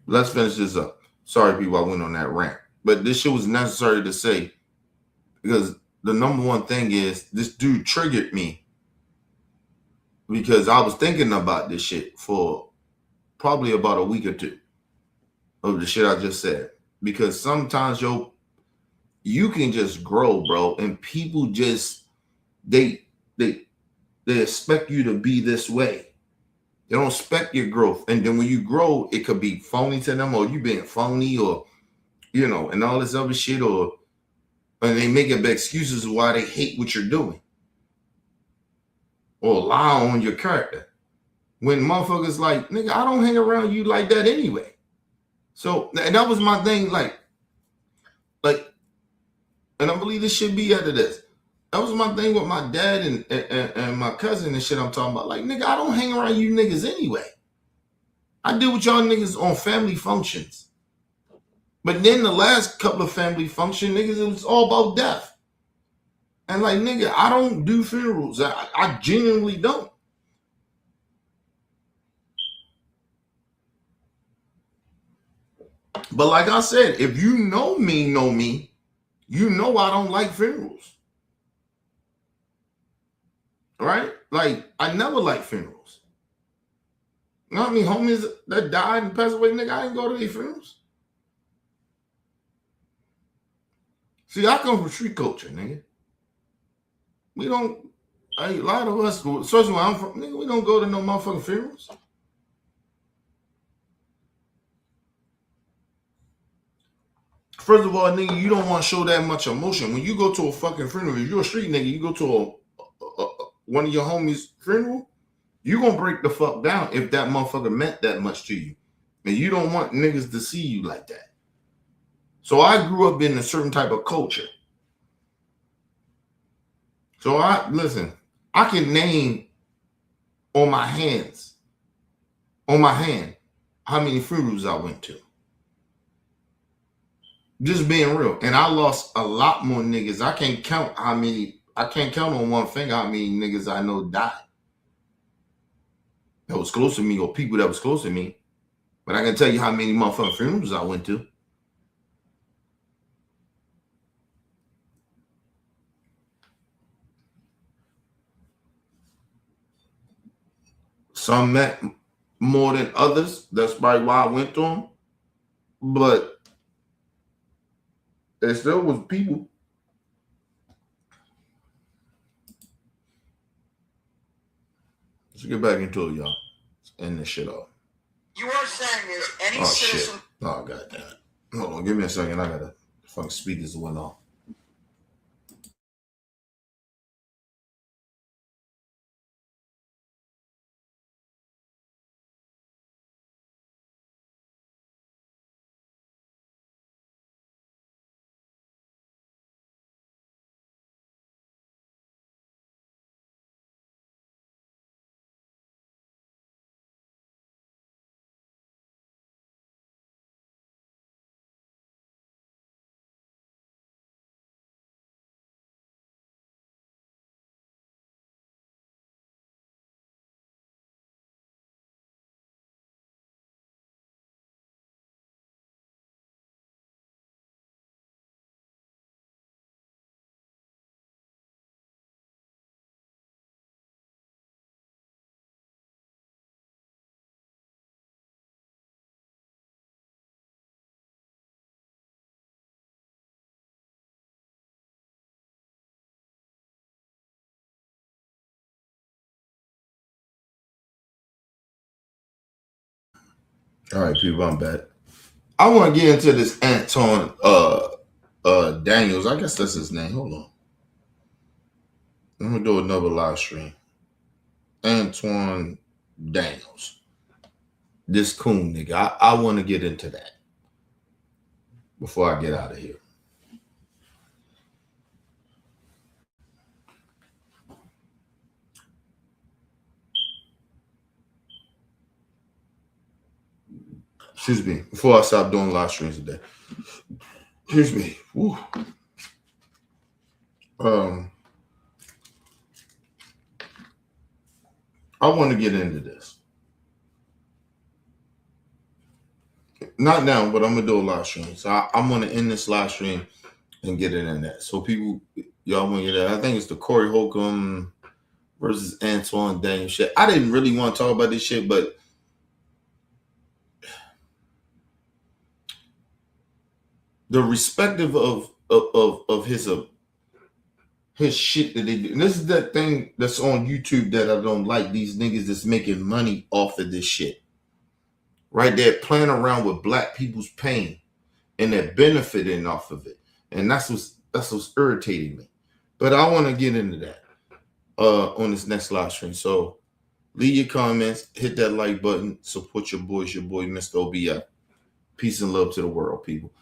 Speaker 1: Let's finish this up. Sorry, people, I went on that rant. But this shit was necessary to say because the number one thing is this dude triggered me because I was thinking about this shit for probably about a week or two of the shit I just said. Because sometimes, yo, you can just grow, bro, and people just they expect you to be this way. They don't expect your growth. And then when you grow, it could be phony to them, or you being phony, or, you know, and all this other shit, and they make up excuses why they hate what you're doing. Or lie on your character. When motherfuckers like, nigga, I don't hang around you like that anyway. So, and that was my thing, like, and I believe this should be out of this. That was my thing with my dad and my cousin and shit I'm talking about. Like, nigga, I don't hang around you niggas anyway. I deal with y'all niggas on family functions. But then the last couple of family function, niggas, it was all about death. And like, nigga, I don't do funerals. I genuinely don't. But like I said, if you know me, you know I don't like funerals. right? Like, I never liked funerals. You know what I mean? Homies that died and passed away, nigga, I didn't go to their funerals. See, I come from street culture, nigga. We don't, a lot of us, especially where I'm from, nigga, we don't go to no motherfucking funerals. First of all, nigga, you don't want to show that much emotion. When you go to a fucking funeral, if you're a street nigga, you go to one of your homies' funeral, you gonna break the fuck down if that motherfucker meant that much to you. And you don't want niggas to see you like that. So I grew up in a certain type of culture. So I can name on my hand, how many funerals I went to. Just being real. And I lost a lot more niggas. I can't count on one finger how many niggas I know died. That was close to me or people that was close to me. But I can tell you how many motherfucking funerals I went to. Some meant more than others. That's probably why I went to them. But there still was people. Let's get back into it, y'all. Let's end this shit off.
Speaker 3: You are saying is any citizen.
Speaker 1: Shit. Oh, god damn it. Hold on, give me a second. I gotta fucking speakers went off. All right, people, I'm back. I want to get into this Antoine Daniels. I guess that's his name. Hold on. I'm gonna do another live stream. Antoine Daniels. This coon nigga. I want to get into that before I get out of here. Excuse me. Before I stop doing live streams today. Excuse me. Woo. I want to get into this. Not now, but I'm gonna do a live stream. So I'm gonna end this live stream and get it in that. So people, y'all want to get that. I think it's the Corey Holcomb versus Antoine Daniels shit. I didn't really want to talk about this shit, but the respective of his shit that they do. And this is that thing that's on YouTube that I don't like. These niggas that's making money off of this shit. Right? They're playing around with black people's pain and they're benefiting off of it. And that's what's irritating me. But I want to get into that on this next live stream. So leave your comments, hit that like button, support your boy Mr. OBI. Peace and love to the world, people.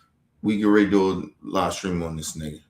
Speaker 1: We get ready to do a live stream on this nigga.